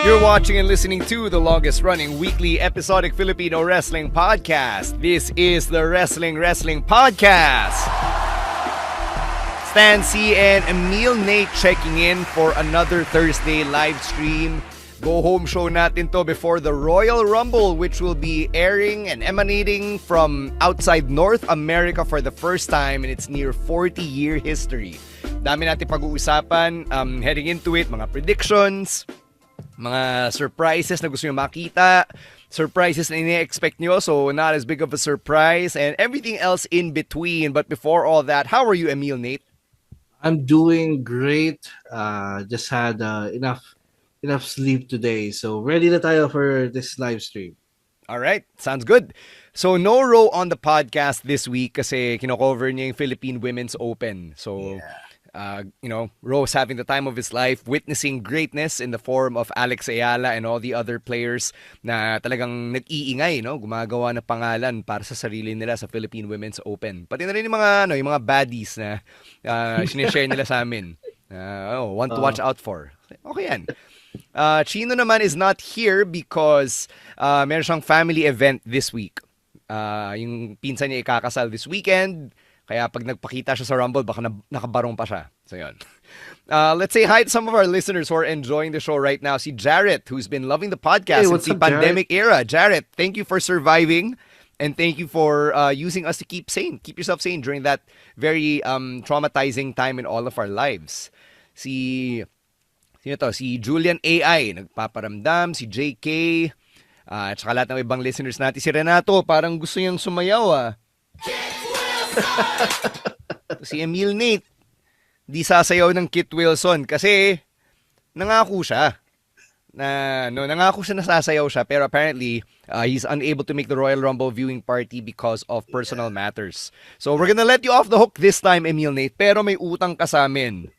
You're watching and listening to the longest running weekly episodic Filipino wrestling podcast. This is the Wrestling Podcast. Stan C and Emil Nate checking in for another Thursday live stream. Go home show natin to before the Royal Rumble, which will be airing and emanating from outside North America for the first time in its near 40-year history. Dami natin pag-uusapan heading into it, mga predictions, mga surprises na gusto nyo makita, surprises na ini-expect nyo, so not as big of a surprise, and everything else in between. But before all that, how are you, Emil Nate? I'm doing great. Just had enough sleep today, so ready na tayo for this live stream. All right, sounds good. So no Ro on the podcast this week kasi kino-cover niya yung Philippine Women's Open. So Ro's having the time of his life, witnessing greatness in the form of Alex Ayala and all the other players na talagang nag-iingay, no? Gumagawa ng pangalan para sa sarili nila sa Philippine Women's Open. Pati na rin yung mga baddies na sinishare nila sa amin. Want to watch out for. Okay yan. Chino naman is not here because meron siyang family event this week. Yung pinsan niya ikakasal this weekend. Kaya pag nagpakita siya sa Rumble, baka nakabarong pa siya. So yun. Let's say hi to some of our listeners who are enjoying the show right now. Si Jarrett, who's been loving the podcast since the pandemic era. Jarrett, thank you for surviving. And thank you for using us to keep sane. Keep yourself sane during that very traumatizing time in all of our lives. Si Julian AI, nagpaparamdam. Si JK, at saka lahat ng ibang listeners natin. Si Renato, parang gusto niyang sumayaw Si Emil Nate, di sasayaw ng Kit Wilson kasi nangako siya na sasayaw siya, pero apparently he's unable to make the Royal Rumble viewing party because of personal matters. So we're gonna let you off the hook this time, Emil Nate, pero may utang ka sa amin.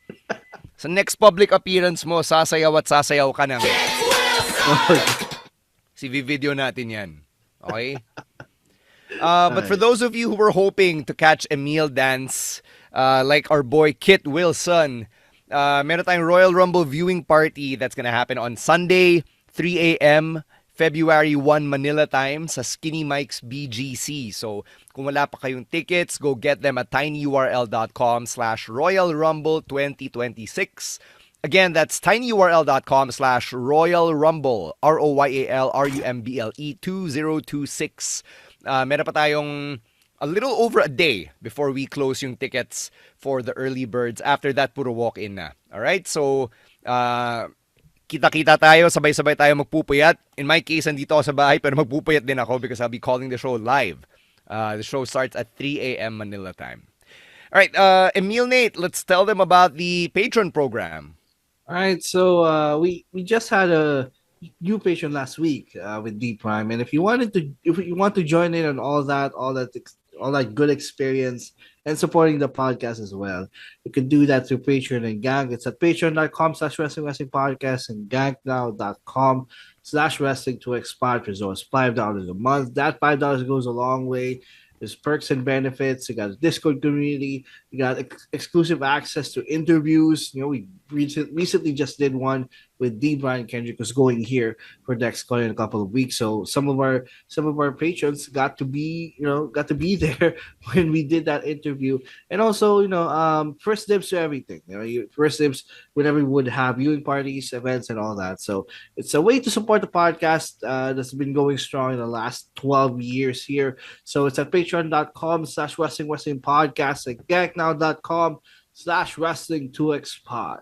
Sa next public appearance mo, sasayaw ka na. Si-video natin yan. Okay? But for those of you who were hoping to catch Emil dance like our boy Kit Wilson, meron tayong Royal Rumble viewing party that's gonna happen on Sunday, 3 a.m., February 1 Manila time sa Skinny Mike's BGC. So kung wala pa kayong tickets, go get them at tinyurl.com/Royal Rumble 2026. Again, that's tinyurl.com/Royal Rumble, ROYALRUMBLE 2026. Meron pa tayong a little over a day before we close yung tickets for the early birds. After that, puro walk-in na. Alright? So, kita-kita tayo, sabay-sabay tayo magpupuyat. In my case, andito ako sa bahay, pero magpupuyat din ako because I'll be calling the show live. The show starts at 3 a.m. Manila time. Alright, Emil Nate, let's tell them about the Patreon program. Alright, so we just had a new patron last week with D Prime, and if you want to join in on all that good experience and supporting the podcast as well, you can do that through Patreon and Gang. It's at patreon.com/wrestling podcast and gangnow.com/wrestling2xpod. There's $5 a month. That $5 goes a long way. There's perks and benefits. You got a Discord community. You got exclusive access to interviews. We recently just did one with D. Brian Kendrick, who's going here for Dexcon in a couple of weeks. So some of our patrons got to be there when we did that interview. And also, first dibs to everything. First dibs whenever we would have viewing parties, events, and all that. So it's a way to support the podcast that's been going strong in the last 12 years here. So it's at patreon.com/wrestling podcast and gagnow.com/wrestling2xpod.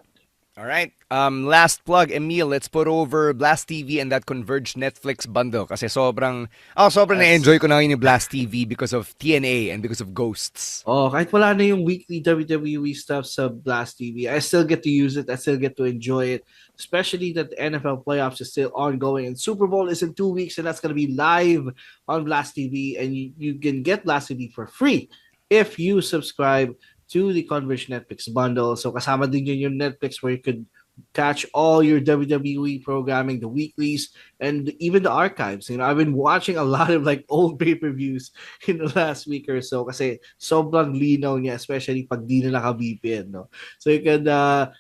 All right. Last plug, Emil, let's put over Blast TV and that converged Netflix bundle kasi sobrang na-enjoy ko na yung Blast TV because of TNA and because of Ghosts. Kahit wala na yung weekly WWE stuff sa Blast TV, I still get to use it. I still get to enjoy it, especially that the NFL playoffs is still ongoing and Super Bowl is in 2 weeks and that's going to be live on Blast TV, and you can get Blast TV for free if you subscribe to the Converge Netflix bundle. So kasama din yun yung Netflix where you could catch all your WWE programming, the weeklies, and even the archives. I've been watching a lot of old pay-per-views in the last week or so kasi sobrang linaw niya, especially pag di na naka-VPN. No? So you can,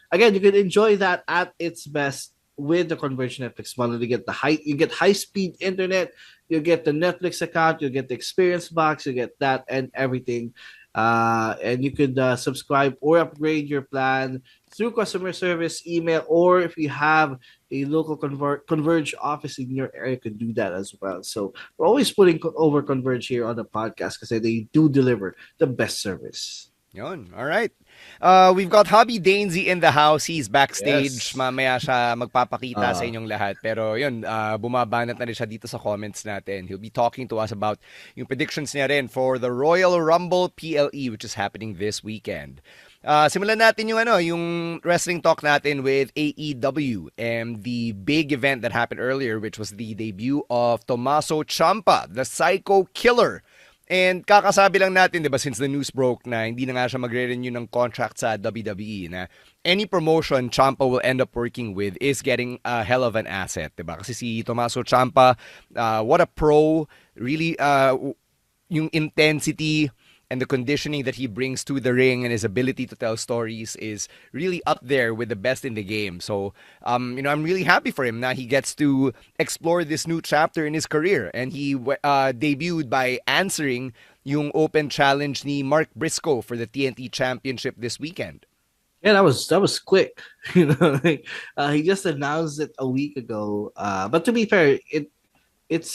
again, you can enjoy that at its best with the Converge Netflix bundle, you get high speed internet, you get the Netflix account, you get the experience box, you get that and everything. And you could subscribe or upgrade your plan through customer service, email, or if you have a local Converge office in your area, you can do that as well. So we're always putting over Converge here on the podcast because they do deliver the best service. Yun. All right. We've got Hobby Danezi in the house. He's backstage. Yes. Mamaya siya magpapakita sa Uh, inyong lahat. Pero yun, bumabanat na rin siya dito sa comments natin. He'll be talking to us about yung predictions niya rin for the Royal Rumble PLE, which is happening this weekend. Simulan natin yung wrestling talk natin with AEW and the big event that happened earlier, which was the debut of Tommaso Ciampa, the Psycho Killer. And kakasabi lang natin, 'di ba, since the news broke na hindi na nga siya magre-renew ng contract sa WWE, na any promotion Ciampa will end up working with is getting a hell of an asset, 'di ba? Kasi si Tommaso Ciampa, what a pro, really, yung intensity and the conditioning that he brings to the ring and his ability to tell stories is really up there with the best in the game. So, I'm really happy for him that he gets to explore this new chapter in his career. And he debuted by answering yung open challenge ni Mark Briscoe for the TNT Championship this weekend. Yeah, that was quick. He just announced it a week ago. But to be fair, it's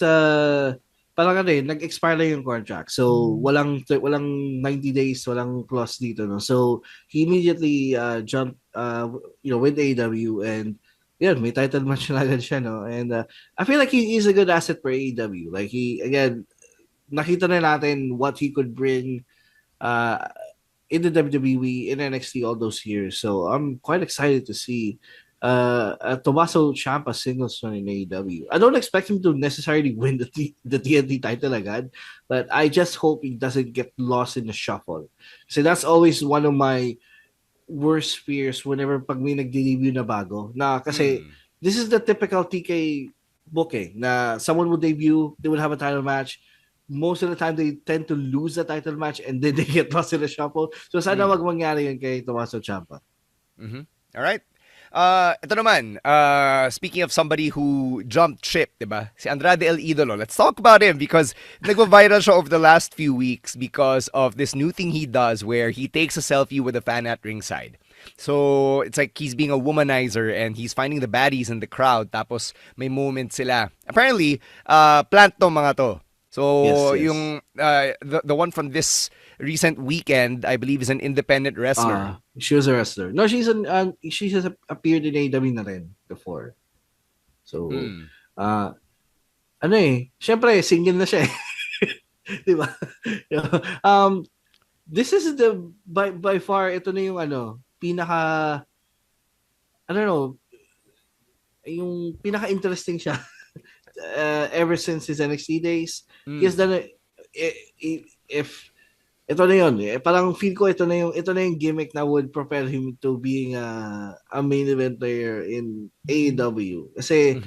parang nag-expire lang yung contract. So walang 90 days, walang clause dito, no. So he immediately jumped with AEW, and yeah, may title match na agad siya, no. And I feel like he is a good asset for AEW. Like, he, again, nakita na natin what he could bring uh in the WWE, in NXT all those years. So I'm quite excited to see Tommaso Ciampa singles run in AEW. I don't expect him to necessarily win the TNT title agad, but I just hope he doesn't get lost in the shuffle. So that's always one of my worst fears whenever pag may nag-debut na bago. Na kasi this is the typical TK booking na someone will debut, they will have a title match. Most of the time, they tend to lose the title match and then they get lost in the shuffle. So sana wag mangyari yun kay Tommaso Ciampa. Mm-hmm. All right. Ito naman, speaking of somebody who jumped ship, diba? Si Andrade El Idolo. Let's talk about him because nagva-viral siya over the last few weeks because of this new thing he does where he takes a selfie with a fan at ringside. So, it's like he's being a womanizer and he's finding the baddies in the crowd tapos may moment sila. Apparently, plant to mga to. So, Yes. yung the one from this recent weekend, I believe, is an independent wrestler. She was a wrestler. No, she has appeared in AEW na rin before. So, syempre, single na siya eh. Di ba? This is by far, ito na yung pinaka, I don't know, yung pinaka-interesting siya. Ever since his NXT days, he has done it. If ito na yun, parang feel ko ito na yung gimmick na would propel him to being a main event player in AEW. Kasi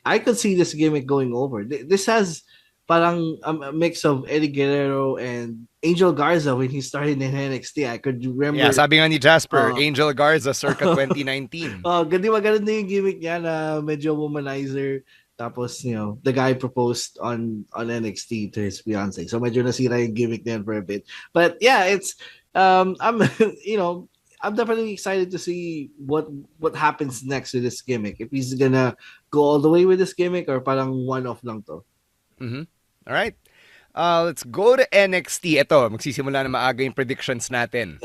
I could see this gimmick going over. This has parang a mix of Eddie Guerrero and Angel Garza when he started in NXT. I could remember. Yeah, sabi nga ni Jasper, Angel Garza circa 2019. Ganun na yung gimmick niya na medyo womanizer. Tapos, the guy proposed on NXT to his fiance. So medyo nasira yung gimmick niyan for a bit. But yeah, it's I'm I'm definitely excited to see what happens next with this gimmick. If he's gonna go all the way with this gimmick or parang one-off lang to. All right. Let's go to NXT. Ito, magsisimula na maaga yung predictions natin.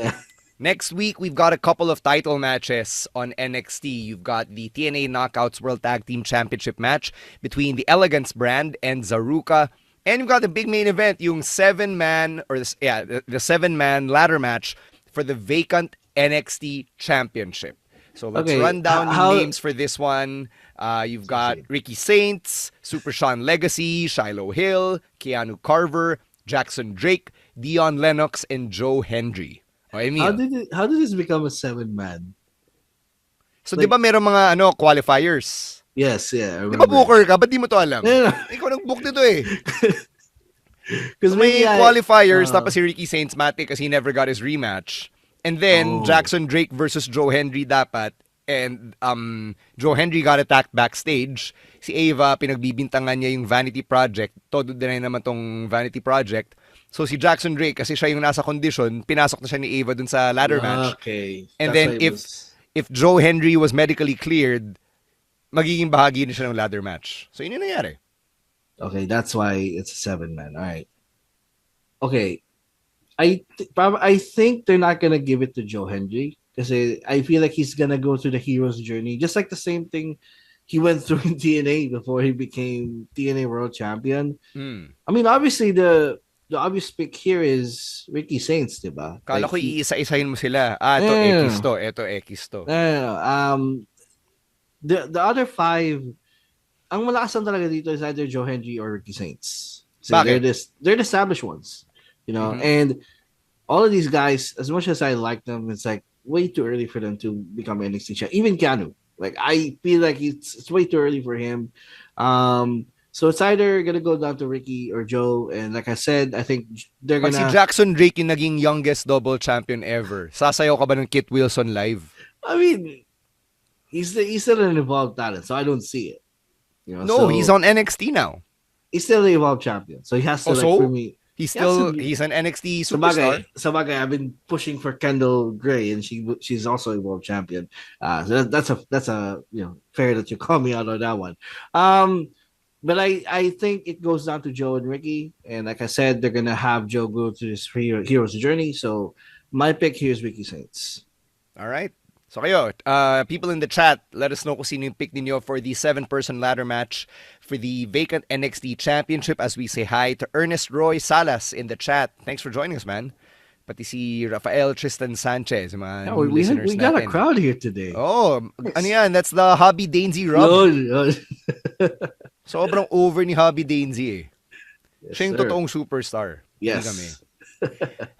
Next week, we've got a couple of title matches on NXT. You've got the TNA Knockouts World Tag Team Championship match between the Elegance brand and Zaruka. And you've got the big main event, yung the 7-man ladder match for the vacant NXT Championship. So let's run down the names for this one. You've got Ricky Saints, Super Sean Legacy, Shiloh Hill, Keanu Carver, Jackson Drake, Dion Lennox, and Joe Hendry. I mean, how did this become a 7-man? So, di ba meron mga qualifiers? Yes, yeah. Di ba booker ka? Ba't di mo to alam? Ikaw nag-book nito eh. Because may qualifiers, tapos si Ricky Saints mati kasi he never got his rematch. And then, Jackson Drake versus Joe Hendry dapat. and Joe Hendry got attacked backstage. Si Ava, pinagbibintangan niya yung Vanity Project. Todo din naman tong Vanity Project. So si Jackson Drake, kasi siya yung nasa condition, pinasok na siya ni Ava dun sa ladder match. Okay. And That's then why it was... if Joe Hendry was medically cleared, magiging bahagi na siya ng ladder match. So yun yung nangyari. Okay, that's why it's a 7-man. All right. Okay. I think they're not gonna give it to Joe Hendry because I feel like he's gonna go through the hero's journey, just like the same thing he went through in TNA before he became TNA World Champion. I mean, obviously the obvious pick here is Ricky Saints, diba? Kala Like ko iisa-isahin mo sila. Ito X to. The other 5, ang malakasan talaga dito is either Joe Hendry or Ricky Saints. So Bakit? they're the established ones, you know, and all of these guys, as much as I like them, it's like way too early for them to become NXT champ. Even Keanu, like I feel like it's way too early for him. So it's either gonna go down to Ricky or Joe, and like I said, I think they're Pag gonna. si Jackson Drake yung naging youngest double champion ever, sasayaw ka ba ng Kit Wilson live? I mean, he's still an evolved talent, so I don't see it. You know, No, so he's on NXT now. he's still the evolved champion, so he has to for me. He's an NXT superstar. Sabagay, I've been pushing for Kendall Gray, and she's also a world champion. So that's a fair that you call me out on that one. But I think it goes down to Joe and Ricky, and like I said, they're gonna have Joe go through this hero's journey. So my pick here is Ricky Saints. All right. So kayo, people in the chat, let us know kung sino yung pick ninyo for the 7-person ladder match for the vacant NXT Championship as we say hi to Ernest Roy Salas in the chat. Thanks for joining us, man. Pati si Rafael Tristan Sanchez, mga new listeners we got natin. A crowd here today. Oh, ano yan? That's the Hobby Danezi rub. Sobrang over ni Hobby Danezi eh. Yes, siya yung sir. totoong superstar. Yes. Hindi kami.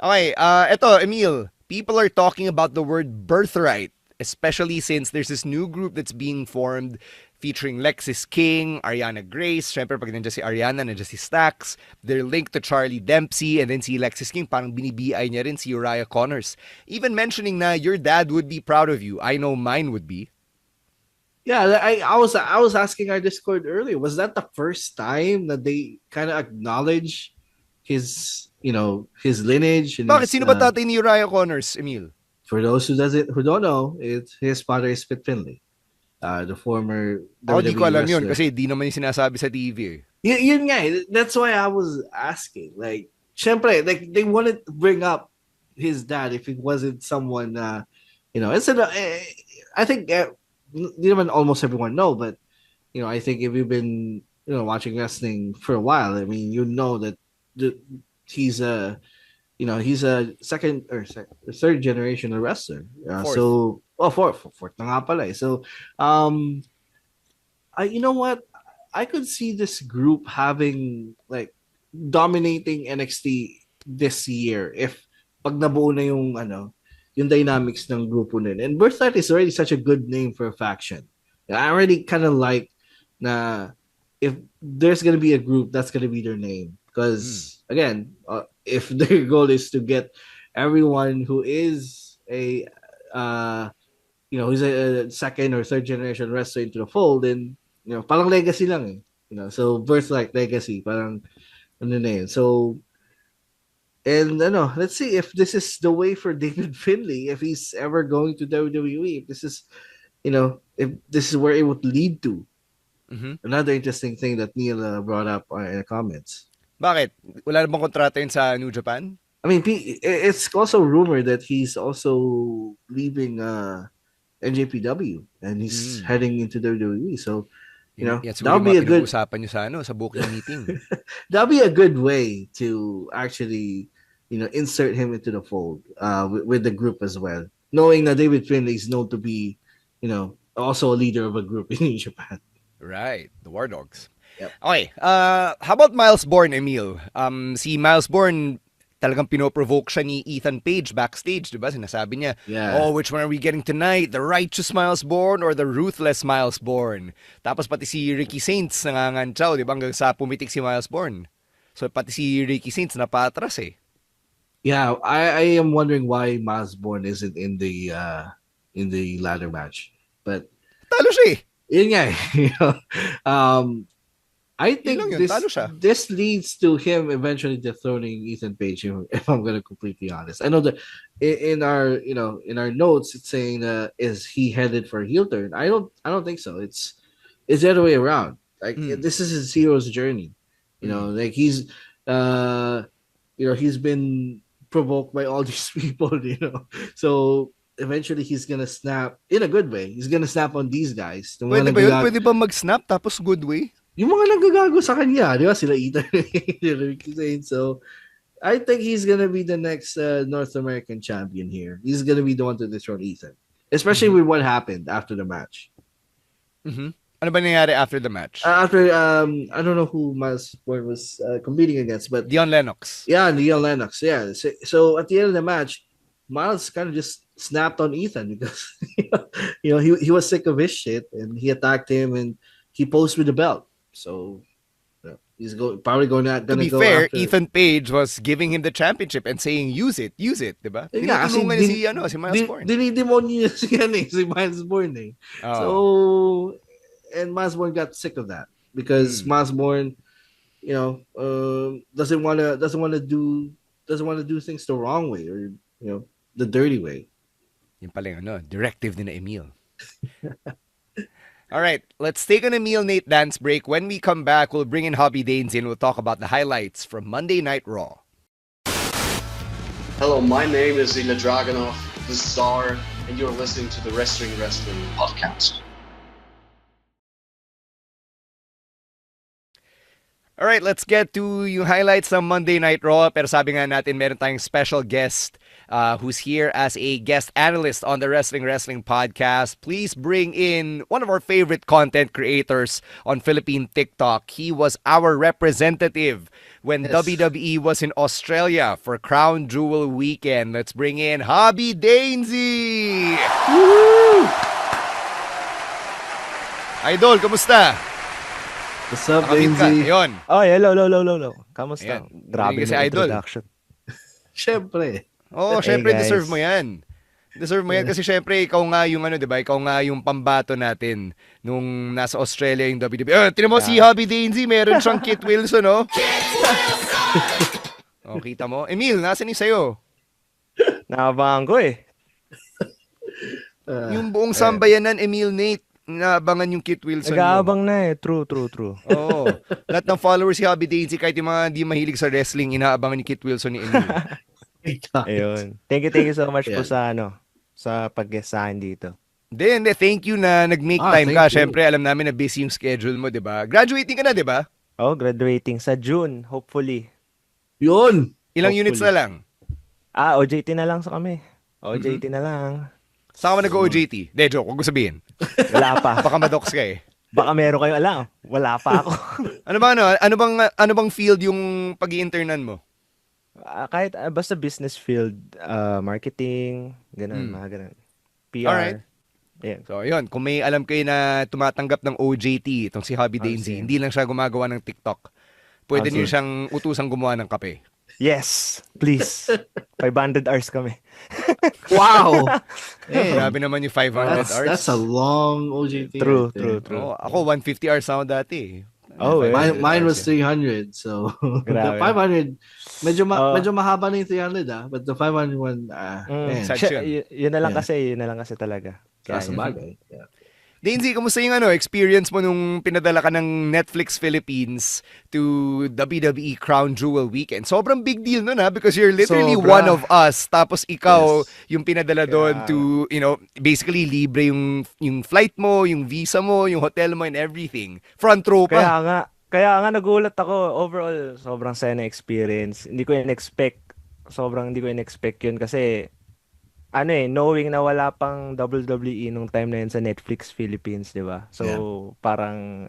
Okay, eto, Emil. People are talking about the word birthright, especially since there's this new group that's being formed featuring Lexis King, Ariana Grace. Syempre, pag nandiyan si Ariana, nandiyan si Stax. They're linked to Charlie Dempsey, and then si Lexis King, parang binibiay niya rin si Uriah Connors. Even mentioning na your dad would be proud of you. I know mine would be. Yeah, I was asking our Discord earlier. Was that the first time that they kind of acknowledge his lineage? And Bakit? Sino ba tatay ni Uriah Connors, Emil? For those who don't know, his father is Fit Finlay, the former Ako di ko alam wrestler. yun kasi di naman yung sinasabi sa TV eh. Yun nga, that's why I was asking. Like, syempre, like they wanted to bring up his dad if it wasn't someone, I think almost everyone know, but I think if you've been watching wrestling for a while, I mean, you know that he's a second or third generation wrestler. Fourth na nga pala eh. So, you know what? I could see this group having like dominating NXT this year if pag nabuo na yung dynamics ng grupo nila. And Birthright is already such a good name for a faction. I already kind of like na if there's going to be a group, that's going to be their name. Because, again, if their goal is to get everyone who is who's a second or third generation wrestler into the fold, then, parang legacy lang eh. So Birthright, legacy, parang ano na yun. So, and let's see if this is the way for David Finlay, if he's ever going to WWE, if this is, if this is where it would lead to. Mm-hmm. Another interesting thing that Neil brought up in the comments. Bakit? Wala na bang kontrata yun sa New Japan? I mean, it's also rumored that he's also leaving NJPW and he's heading into WWE. So, that'll be a good usapan nyo sa booking meeting. That'll be a good way to actually, insert him into the fold with the group as well. Knowing that David Finlay is known to be, also a leader of a group in New Japan. Right, the War Dogs. Yep. Okay, how about Miles Bourne, Emil? Si Miles Bourne, talagang pinoprovoke siya ni Ethan Page backstage, diba? Sinasabi niya, which one are we getting tonight? The righteous Miles Bourne or the ruthless Miles Bourne? Tapos pati si Ricky Saints nangangantsaw, diba? Hanggang sa pumitik si Miles Bourne. So pati si Ricky Saints napatras eh. Yeah, I am wondering why Miles Bourne isn't in the ladder match. But Talo siya eh. yun nga, I Yun lang think yun, talo siya. this leads to him eventually dethroning Ethan Page. If I'm gonna completely honest, I know that in our in our notes it's saying is he headed for a heel turn? I don't think so. It's the other way around. Like this is his hero's journey. Like he's he's been provoked by all these people. So eventually he's gonna snap in a good way. He's gonna snap on these guys. Pwede ba yun? Pwede ba mag-snap tapos good way? Yung mga nanggagago sa kanya, di ba? Sila Ethan. So, I think he's gonna be the next North American champion here. He's gonna be the one to dethrone Ethan. Especially with what happened after the match. Ano ba nangyari after the match? After, I don't know who Miles Bourne was competing against, but... Dion Lennox. Yeah, Dion Lennox, yeah. So, at the end of the match, Miles kind of just snapped on Ethan because, he was sick of his shit and he attacked him and he posed with the belt. So he's probably gonna to be go fair, after... Ethan Page was giving him the championship and saying, use it, diba? Yeah, tinutulungan niya si Miles Bourne. Dinidemonyo niya si Miles Bourne eh. Oh. So, and Miles Bourne got sick of that because Miles Bourne, doesn't wanna do things the wrong way or the dirty way. Yung pala yung directive ni na Emil. All right, let's take an Emil Nate dance break. When we come back, we'll bring in Hobby Danezi and we'll talk about the highlights from Monday Night Raw. Hello, my name is Ilya Dragunov, the Czar, and you're listening to the Wrestling Podcast. All right, let's get to yung highlights ng Monday Night Raw. Pero sabi nga natin, meron tayong special guest who's here as a guest analyst on the Wrestling Podcast. Please bring in one of our favorite content creators on Philippine TikTok. He was our representative when WWE was in Australia for Crown Jewel Weekend. Let's bring in Hobby Danezi! Woo! Idol, kamusta? What's up, Danezi? Ayun. Oh, hello. Kamusta? Ayan. Grabe Kasi na idol. introduction. Syempre. Oh, Hey, syempre guys. deserve mo 'yan. Deserve mo 'yan kasi syempre ikaw nga yung 'di ba? Ikaw nga yung pambato natin nung nasa Australia yung WWE. Tinan mo si Hobby Danezi, meron siyang Kit Wilson, no? Oh, kita mo. Emil, nasan ni sa'yo? Nakabangan ko eh. Yung buong sambayanan, Emil Nate, inaabangan yung Kit Wilson mo. Nag-aabang na eh. True. Oo. Lahat ng followers si Hobby Danezi, kahit yung mga di mahilig sa wrestling, inaabangan ni Kit Wilson ni Emil. Ayun. Thank you so much po sa sa pag-guest sa akin dito. Hindi. Thank you na nag-make time thank ka. you. Syempre, alam namin na busy yung schedule mo, di ba? Graduating ka na, di ba? Oh, graduating sa June, hopefully. Yun! Ilang Hopefully. units na lang? OJT na lang sa kami. OJT na lang. Saan ka ba nag-OJT? De, joke. Huwag ko sabihin. Wala pa. Baka madox ka eh. Baka meron kayong alam. Wala pa ako. Ano bang field yung pag-i-internan mo? Kahit basta business field, marketing, ganun, mga ganun. PR. Alright. Yeah. So, yun. Kung may alam kayo na tumatanggap ng OJT, itong si Hobby Danezi, hindi lang siya gumagawa ng TikTok. Pwede niyo siyang utusang gumawa ng kape. Yes, please. 500 hours kami. Wow! Grabe naman yung 500 hours. That's a long OJT. True. Oh, ako, 150 hours ako dati. Oh, Mine was 300, so the Grabe. 500 medyo mahaba na yung 300 but the 500 one man. Yun na lang kasi talaga. Sa bagay. Yeah. Danezi, kamusta yung experience mo nung pinadala ka ng Netflix Philippines to WWE Crown Jewel Weekend? Sobrang big deal nun because you're literally one of us. Tapos ikaw yung pinadala doon to, basically libre yung flight mo, yung visa mo, yung hotel mo and everything. Front row pa. Kaya nga nagulat ako. Overall, sobrang saya na experience. Hindi ko in-expect yun kasi knowing na wala pang WWE nung time na yun sa Netflix Philippines, di ba? So, parang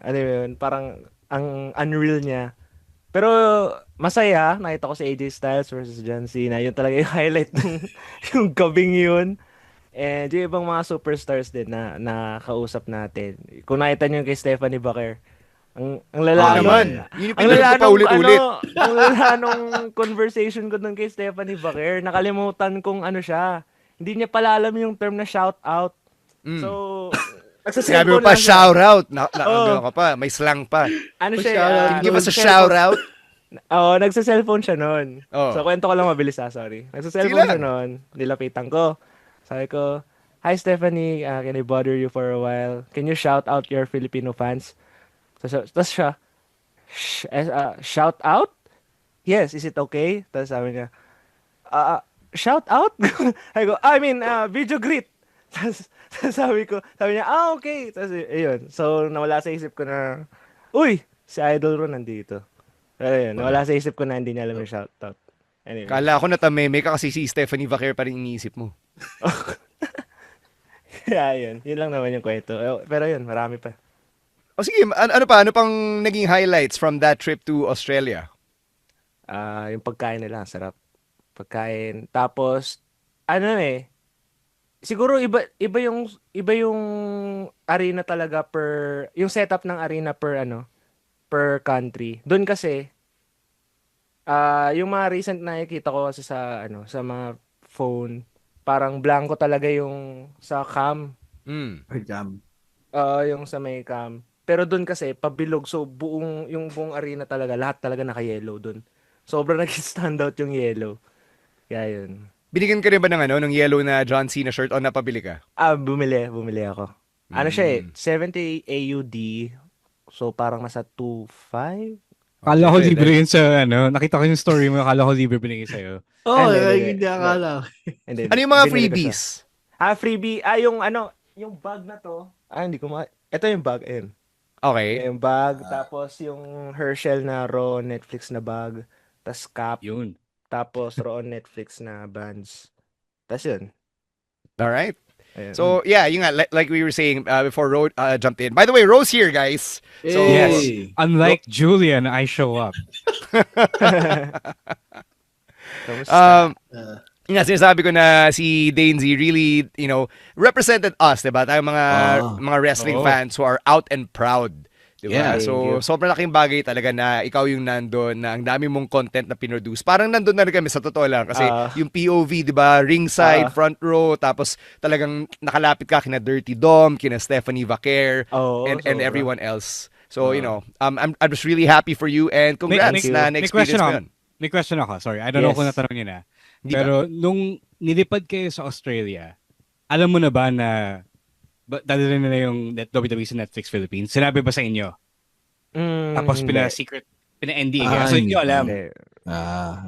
ang unreal niya. Pero, masaya. Nakita ko si AJ Styles versus John Cena. Yun talaga yung highlight ng yung gabing yun. And yung ibang mga superstars din na nakausap natin. Kung nakita niyo kay Stephanie Baker, ang lala naman. Ang lala nung conversation ko dun kay Stephanie Baker, nakalimutan kong siya. Hindi niya pala alam yung term na shout out. So, Sinabi mo Nagsa-cellphone pa, lang siya. shout out. Ano Oo. ka pa, may slang pa. Ano siya? Shoutout Can you give us a nagsa-cellphone- shout out? Oo, nagsa-cellphone siya noon. Oh. So, kwento ko lang mabilis sorry. Sige Nagsa-cellphone siya lang. noon. Nilapitan ko. Sabi ko, "Hi Stephanie, can I bother you for a while? Can you shout out your Filipino fans?" Tapos siya, shout out? Yes, is it okay? Tapos sabi niya, shout out? Video greet. Tapos sabi niya, okay. Tapos ayun. So, nawala sa isip ko na, uy, si Idol Ron nandito. Ayun, nawala sa isip ko na hindi niya alam yung shout out. Anyway. Kala ko natameme ka kasi si Stephanie Vaquer pa rin iniisip mo. Yeah, yun lang naman yung kwento. Pero yun, marami pa. O sige, ano pang naging highlights from that trip to Australia? Yung pagkain nila, sarap. Pagkain. Tapos, siguro iba yung arena talaga yung setup ng arena per country. Doon kasi, yung mga recent na nakikita ko kasi sa mga phone, parang blanco talaga yung sa cam. Jam. Yung sa may cam. Pero doon kasi pabilog, so yung buong arena talaga, lahat talaga naka-yellow doon. Sobrang nag-stand out yung yellow. Kaya yun. Binigyan ka rin ba ng yellow na John Cena shirt o napabili ka? Bumili ako. Ano siya 70 AUD. So parang nasa 2.5. Akala ko Syempre, libre yun sa nakita ko yung story mo, akala ko libre binigay sa'yo. Hindi akala. Ano yung mga freebies? Freebie. Yung bag na to. Hindi ko ito yung bag, ayun. Okay. Yung bag, tapos yung Herschel na raw Netflix na bag, tas cap, Yun. tapos raw Netflix na bands. Tas yun. Alright. Ayun. So, yeah, yun nga, like we were saying before Rose jumped in. By the way, Rose here, guys. So, Yes. Unlike Julian, I show up. Kamusta? Yun nga, sinasabi ko na si Danezi really, represented us, diba? Tayong mga wrestling fans who are out and proud. Diba? Yeah, So, sobrang laking bagay talaga na ikaw yung nandun, na ang dami mong content na pinroduce. Parang nandun na rin kami sa totoo lang. Kasi yung POV, diba? Ringside, front row, tapos talagang nakalapit ka kina Dirty Dom, kina Stephanie Vaquer, and everyone else. So, I'm just really happy for you and congrats na na-experience mo yun. May question ako. Sorry, I don't know kung natanong niyo na. Pero nung nilipad kayo sa Australia, alam mo na ba na dadalhin nila yung WWE sa Netflix Philippines? Sinabi ba sa inyo? Tapos pina-secret, pina-NDA kayo. So, hindi ko alam.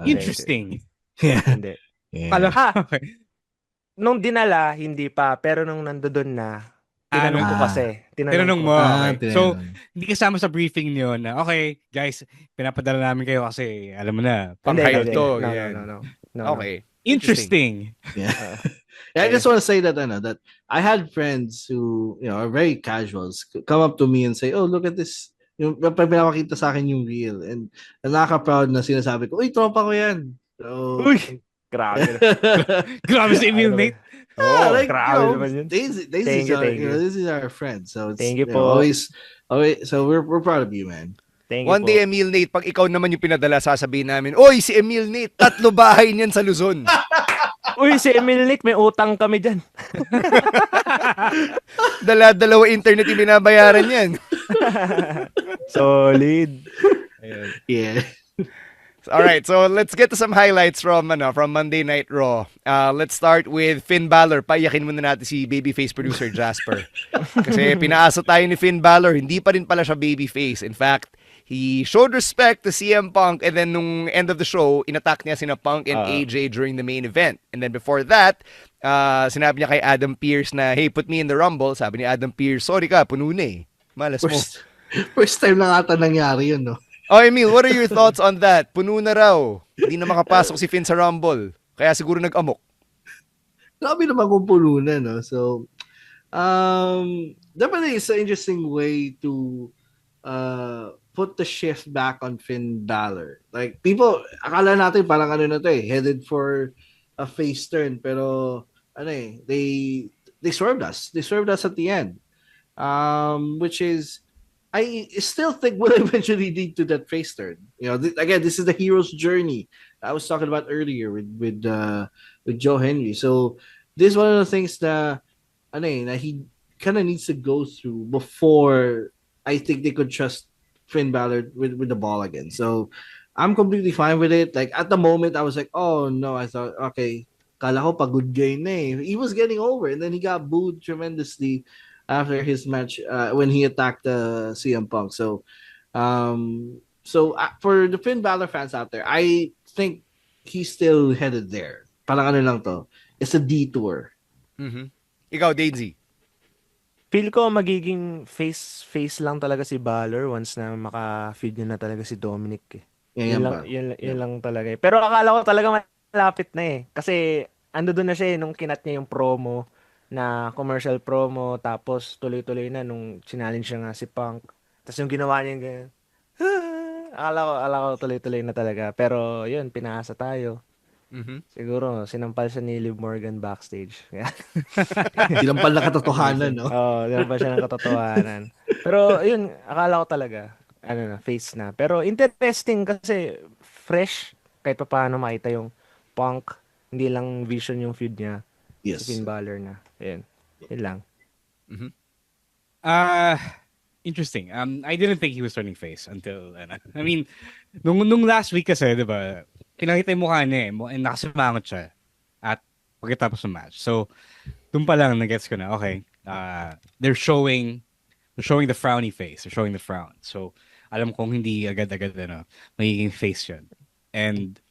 Interesting. Hindi. Yeah. Okay. Nung dinala, hindi pa. Pero nung nandoon na, tinanong ko kasi. Tinanong mo. Okay. So, tinanong. hindi kasama sa briefing niyo na, okay, guys, pinapadala namin kayo kasi, alam mo na, Pang-hype Hindi. to. No, yan. no. Okay. interesting. Yeah. I just want to say that that I had friends who are very casuals come up to me and say, "Oh, look at this." Yung pinapakita sa akin yung reel and nakaka-proud na sinasabi ko, "Uy, tropa ko 'yan." So, Uy! Grabe. Grabe si Emil, mate. Grabe naman yun. Thank you. This is our friend. So it's, Thank you po. always, so we're proud of you, man. Thank you One po. day, Emil Nate, pag ikaw naman yung pinadala, sasabihin namin, "Oy, si Emil Nate, 3 bahay niyan sa Luzon." Uy, si Emil Nick, may utang kami dyan. Dalawa internet yung binabayaran yan. Solid. Yeah. All right, so let's get to some highlights from Monday Night Raw. Let's start with Finn Balor. Paiyakin muna natin si babyface producer Jasper. Kasi pinaasa tayo ni Finn Balor, hindi pa rin pala siya babyface. In fact, he showed respect to CM Punk, and then nung end of the show, inattack niya sina Punk and AJ during the main event. And then before that, sinabi niya kay Adam Pearce na, "Hey, put me in the Rumble." Sabi ni Adam Pearce, "Sorry ka, puno na eh. Malas mo." First time lang ata nangyari yun, no? Oh, Emil, what are your thoughts on that? Puno na raw. Hindi na makapasok si Finn sa Rumble. Kaya siguro nag-amok. Grabe naman kung puno na, no? So, definitely it's an interesting way to put the shift back on Finn Balor. Like, people, akala natin parang na to headed for a face turn. Pero, they swerved us. They swerved us at the end. Which is, I still think will eventually lead to that face turn. Again, this is the hero's journey I was talking about earlier with Joe Henry. So this is one of the things that he kind of needs to go through before I think they could trust Finn Balor with the ball again. So I'm completely fine with it. Like at the moment, I was like, oh no, I thought, okay, kala ko pagod game na eh. He was getting over, and then he got booed tremendously after his match when he attacked CM Punk. For the Finn Balor fans out there, I think he's still headed there. Parang ano lang to. It's a detour. Mhm. Ikaw, Daisy. Feel ko magiging face lang talaga si Balor once na maka-feed niya na talaga si Dominic eh. Yan ba? Yun lang talaga eh. Pero akala ko talaga malapit na eh. Kasi ando doon na siya eh, nung kinat niya yung promo na commercial promo, tapos tuloy-tuloy na nung challenge siya nga si Punk. Tapos yung ginawa niya yung ganyan. Akala ko tuloy-tuloy na talaga. Pero yun, pinasa tayo. Mhm. Siguro, sinampal siya ni Liv Morgan backstage. Sinampal na katotohanan, no? Oo, sinampal siya ng katotohanan. Pero yun, akala ko talaga, face na. Pero interesting kasi fresh, kahit pa paano makita yung Punk, hindi lang Vision yung feud niya. Yes. Si Finn Balor na. Yun lang. Interesting. I didn't think he was turning face until, I mean, nung last week kasi, di ba, pinakita yung mukha niya eh, nakasimangot siya at pagkatapos ng match. So, dun pa lang, nag-gets ko na, okay, they're showing the frowny face. They're showing the frown. So, alam kong hindi agad-agad, magiging face yun. And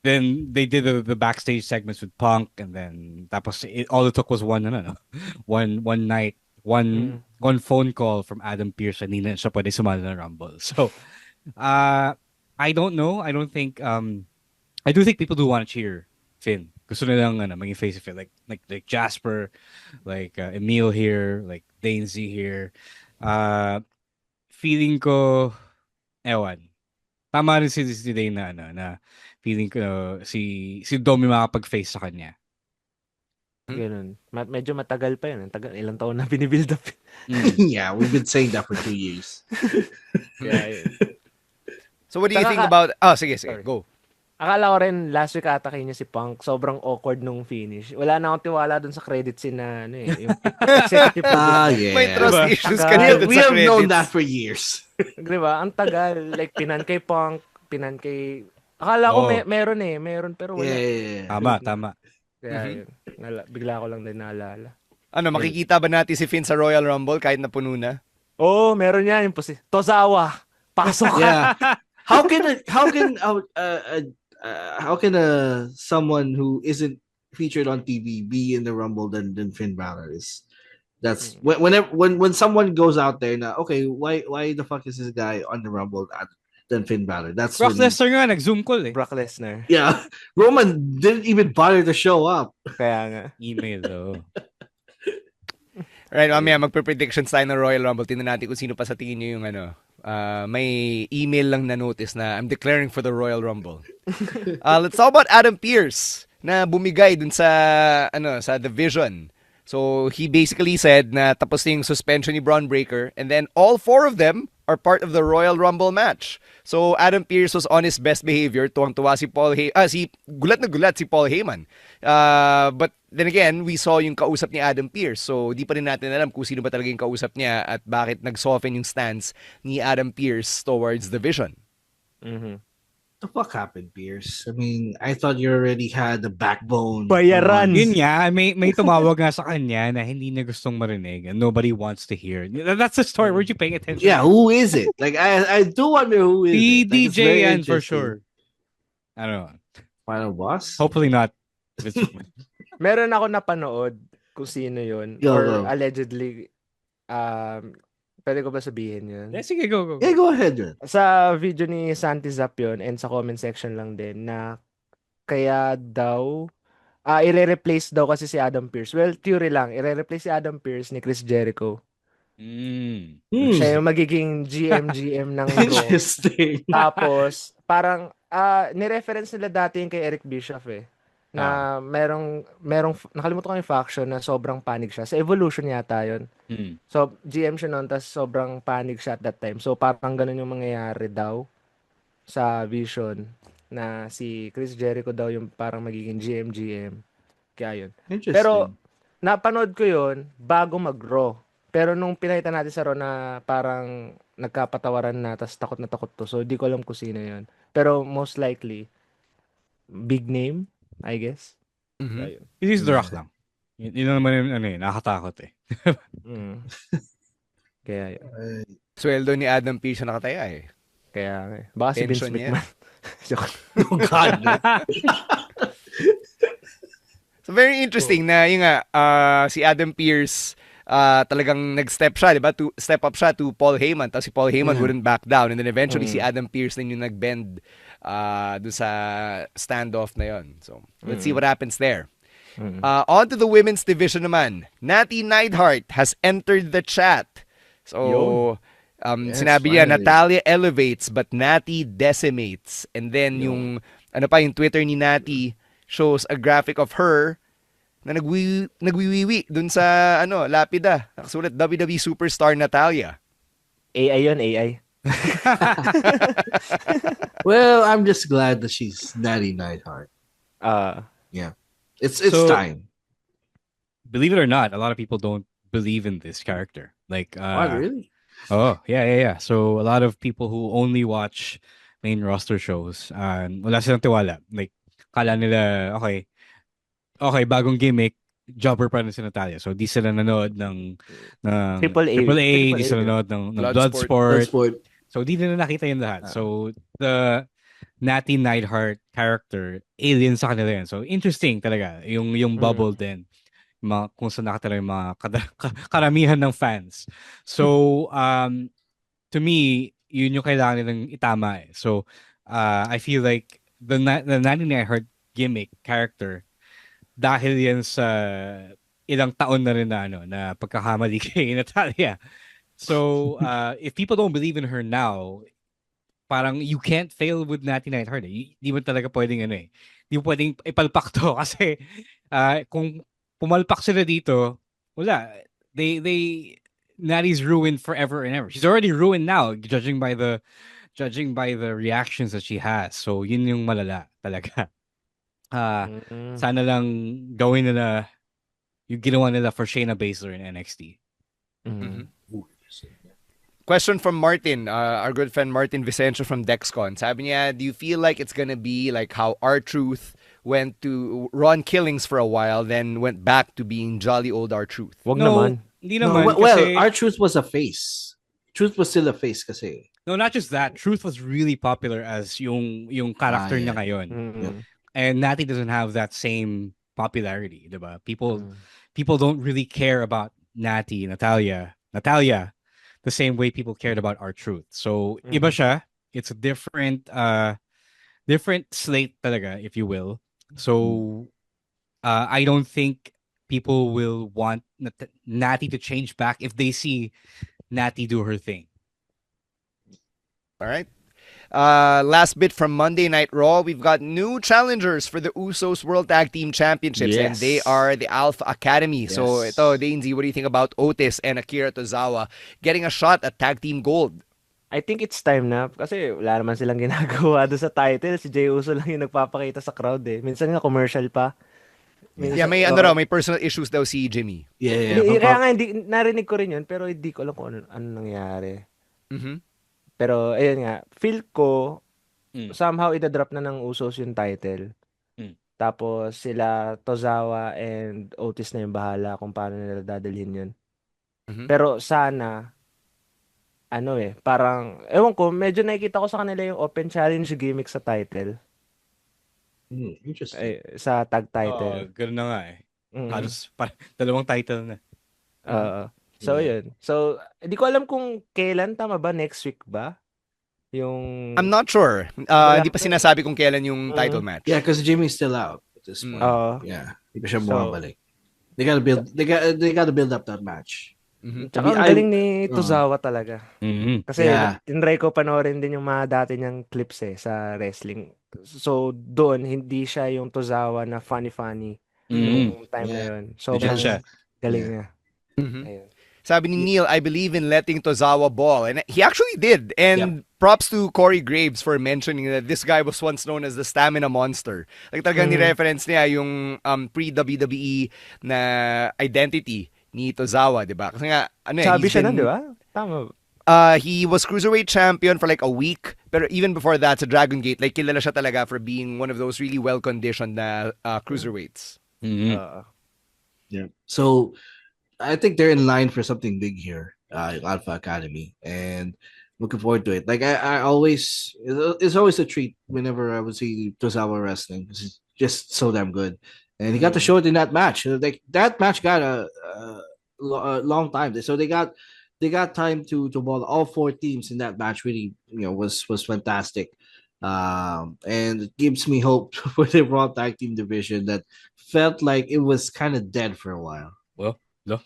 then they did the backstage segments with Punk, and then tapos all it took was one night, one phone call from Adam Pearce, and hindi na siya pwede sumali ng Rumble. So, I don't know. I don't think I do think people do want to cheer Finn. Gusto nilang maging face of Finn, like Jasper, like Emil here, like Dainzy here. Feeling ko, ewan. Tama rin si Dane na feeling ko si Domi makapag-face sa kanya. Ganun. Medyo matagal pa yun. Ilang taon na binibuild up. Yeah, we've been saying that for 2 years. Yeah, So what do you Saka think about... sige, Sorry. go. Akala ko rin last week atake niya si Punk. Sobrang awkward nung finish. Wala na akong tiwala dun sa credit scene na yung executive producer. Yeah. May trust Diba? issues Tagal. ka na dun We sa have known credits. that for years. Diba? Ang tagal. Like, pinan kay Punk, pinan kay... Akala ko meron pero wala. Yeah. Tama. Kaya yun. Bigla ko lang din naalala. Makikita ba natin si Finn sa Royal Rumble kahit na puno na? Oo, meron yan. Yung Tozawa, pasok ka. Yeah. How can someone who isn't featured on TV be in the Rumble than Finn Balor is? That's when someone goes out there na, okay, why the fuck is this guy on the Rumble than Finn Balor? That's Brock Lesnar nga, nag-zoom call eh. Brock Lesnar. Yeah, Roman didn't even bother to show up. Kaya nga. Email though. Right, mamaya magpe-predictions tayo ng Royal Rumble. Tingnan natin kung sino pa sa tingin nyo yung may email lang na notice na I'm declaring for the Royal Rumble. Let's talk about Adam Pearce na bumigay dun sa division. So he basically said na tapos na yung suspension ni Braun Breaker, and then all 4 of them are part of the Royal Rumble match. So Adam Pearce was on his best behavior. Tuwang-tuwa si gulat na gulat si Paul Heyman. But then again, we saw yung kausap ni Adam Pearce. So di pa rin natin alam kung sino ba talaga yung kausap niya at bakit nag-soften yung stance ni Adam Pearce towards the vision. Mhm. The fuck happened, Pierce? I mean, I thought you already had the backbone. Bayaran. Yun nga, may tumawag nga sa kanya na hindi na gustong marinig and nobody wants to hear. That's the story. Weren't you paying attention? Yeah, who is it? Like, I do wonder who is The it. Like, it's DJ very yan for interesting. sure. I don't know. Final boss? Hopefully not. Meron ako napanood kung sino yun. Go, Or go. allegedly, pwede ko ba sabihin yun? Sige, go. Yeah, go ahead, John. Sa video ni Santi Zap yun, and sa comment section lang din, na kaya daw, i-replace daw kasi si Adam Pearce. Well, theory lang, i-replace si Adam Pearce ni Chris Jericho. Siya yung magiging GM ng Raw. Interesting. Tapos, parang, ni-reference nila dati yung kay Eric Bischoff eh. Na merong nakalimutan ko yung faction na sobrang panic siya. Sa Evolution yata yun. So, GM siya noon, tas sobrang panic siya at that time. So, parang ganun yung mangyayari daw sa Vision na si Chris Jericho daw yung parang magiging GM. Kaya yun. Interesting. Pero, napanood ko yun bago mag-Raw. Pero nung pinakita natin sa Raw na parang nagkapatawaran na tas takot na takot to. So, di ko alam kung sino yun. Pero most likely, big name, I guess. Mhm. Ayun. It is The Rock lang. Yun lang naman yung nakakatakot eh. Mm. Kaya yun. Sweldo ni Adam Pearce na nakataya eh. Kaya baka si Vince Pension niya. McMahon. Joke. Oh God. So very interesting na yung nga si Adam Pearce talagang nag-step siya, 'di ba? To step up siya to Paul Heyman. Tapos si Paul Heyman wouldn't back down and then eventually si Adam Pearce din yung nag-bend doon sa standoff na 'yon. So let's see what happens there. On to the women's division naman. Natty Neidhart has entered the chat. So Yes, sinabi niya finally. Natalia elevates but Natty decimates. And then yung yung Twitter ni Natty shows a graphic of her na nagwiwiwi dun sa lapida. Nakasulat WWE Superstar Natalia. AI yun, AI. Well, I'm just glad that she's Natty Neidhart. Yeah. It's So- time. Believe it or not, a lot of people don't believe in this character. Like, What, really? oh, yeah. So a lot of people who only watch main roster shows, wala silang tiwala. Like, kala nila, okay, bagong gimmick, jobber pa rin si Natalia. So, di sila nanood ng Triple A. Triple A, di Triple A sila din. nanood ng Bloodsport. Bloodsport. So, di nila nakita yung lahat. So, the Natty Neidhart character, alien sa kanila yan. So, interesting talaga. Yung bubble din. Kung saan nakatala yung mga karamihan ng fans. So, to me, yun yung kailangan nilang itama eh. So, I feel like the Natty Neidhart gimmick character, dahil yan sa ilang taon na rin na pagkakamali kay Natalia. So, if people don't believe in her now, parang you can't fail with Natty Neidhart. Di mo talaga pwedeng di mo pwedeng ipalpak to kasi kung pumalpak sila dito, wala. Natty's ruined forever and ever. She's already ruined now, judging by the reactions that she has. So, yun yung malala talaga. Sana lang gawin nila yung ginawa nila for Shayna Baszler in NXT. Question from Martin, our good friend Martin Vicencio from Dexcon. Sabi niya, do you feel like it's gonna be like how R-Truth went to run killings for a while, then went back to being jolly old R-Truth? Wag naman. Hindi No, naman. well, kasi, R-Truth was a face. Truth was still a face kasi. no, not just that. Truth was really popular as yung character niya ngayon. And Natty doesn't have that same popularity, diba? People don't really care about Natalia, the same way people cared about R-Truth. So, iba siya. It's a different slate talaga, if you will. So, I don't think people will want Natty to change back if they see Natty do her thing. All right. Last bit from Monday Night Raw. We've got new challengers for the Usos World Tag Team Championships, and Yes. they are the Alpha Academy. So, Yes. ito, Dainzy, what do you think about Otis and Akira Tozawa getting a shot at Tag Team Gold? I think it's time na kasi wala naman silang ginagawa doon sa title. Si Jey Uso lang yung nagpapakita sa crowd eh. Minsan nga commercial pa. Yeah, may may personal issues daw si Jimmy. Yeah. Kaya nga hindi narinig ko rin yun pero hindi ko alam kung ano nangyari. Mhm. Pero ayun nga, feel ko somehow idadrop na ng Usos yung title. Tapos sila Tozawa and Otis na yung bahala kung paano nila dadalhin yun. Pero sana parang ewan ko, medyo nakikita ko sa kanila yung open challenge gimmick sa title. Interesting. Sa tag title. Ganun na nga eh. Halos dalawang title na. So, yun. So, hindi ko alam kung kailan, tama ba? Next week ba? Yung... I'm not sure. Hindi pa sinasabi kung kailan yung title match. Yeah, because Jimmy's still out at this point. Yeah, hindi pa siya bumabalik. They gotta build up that match. Tsaka ang galing ni Tozawa talaga. Kasi tinry ko panoorin din yung mga dati niyang clips sa wrestling. So, doon, hindi siya yung Tozawa na funny yung time na yun. So, Legit siya. galing niya. Mhm. Ayun. Sabi ni Neil, I believe in letting Tozawa ball. And he actually did. And props to Corey Graves for mentioning that this guy was once known as the stamina monster. Like talagang ni-reference niya yung pre-WWE na identity ni Tozawa, di ba? Kasi nga, Sabi siya nun, di ba? Tama. He was cruiserweight champion for like a week. Pero even before that, sa Dragon Gate, like kilala siya talaga for being one of those really well-conditioned na cruiserweights. Yeah. So, I think they're in line for something big here, Alpha Academy, and looking forward to it. Like I always, it's always a treat whenever I would see Tozawa wrestling. It's just so damn good, and he got to show it in that match. Like that match got a long time, so they got time to ball all four teams in that match. Really, was fantastic. And it gives me hope for the Raw Tag Team division that felt like it was kind of dead for a while. Well, no.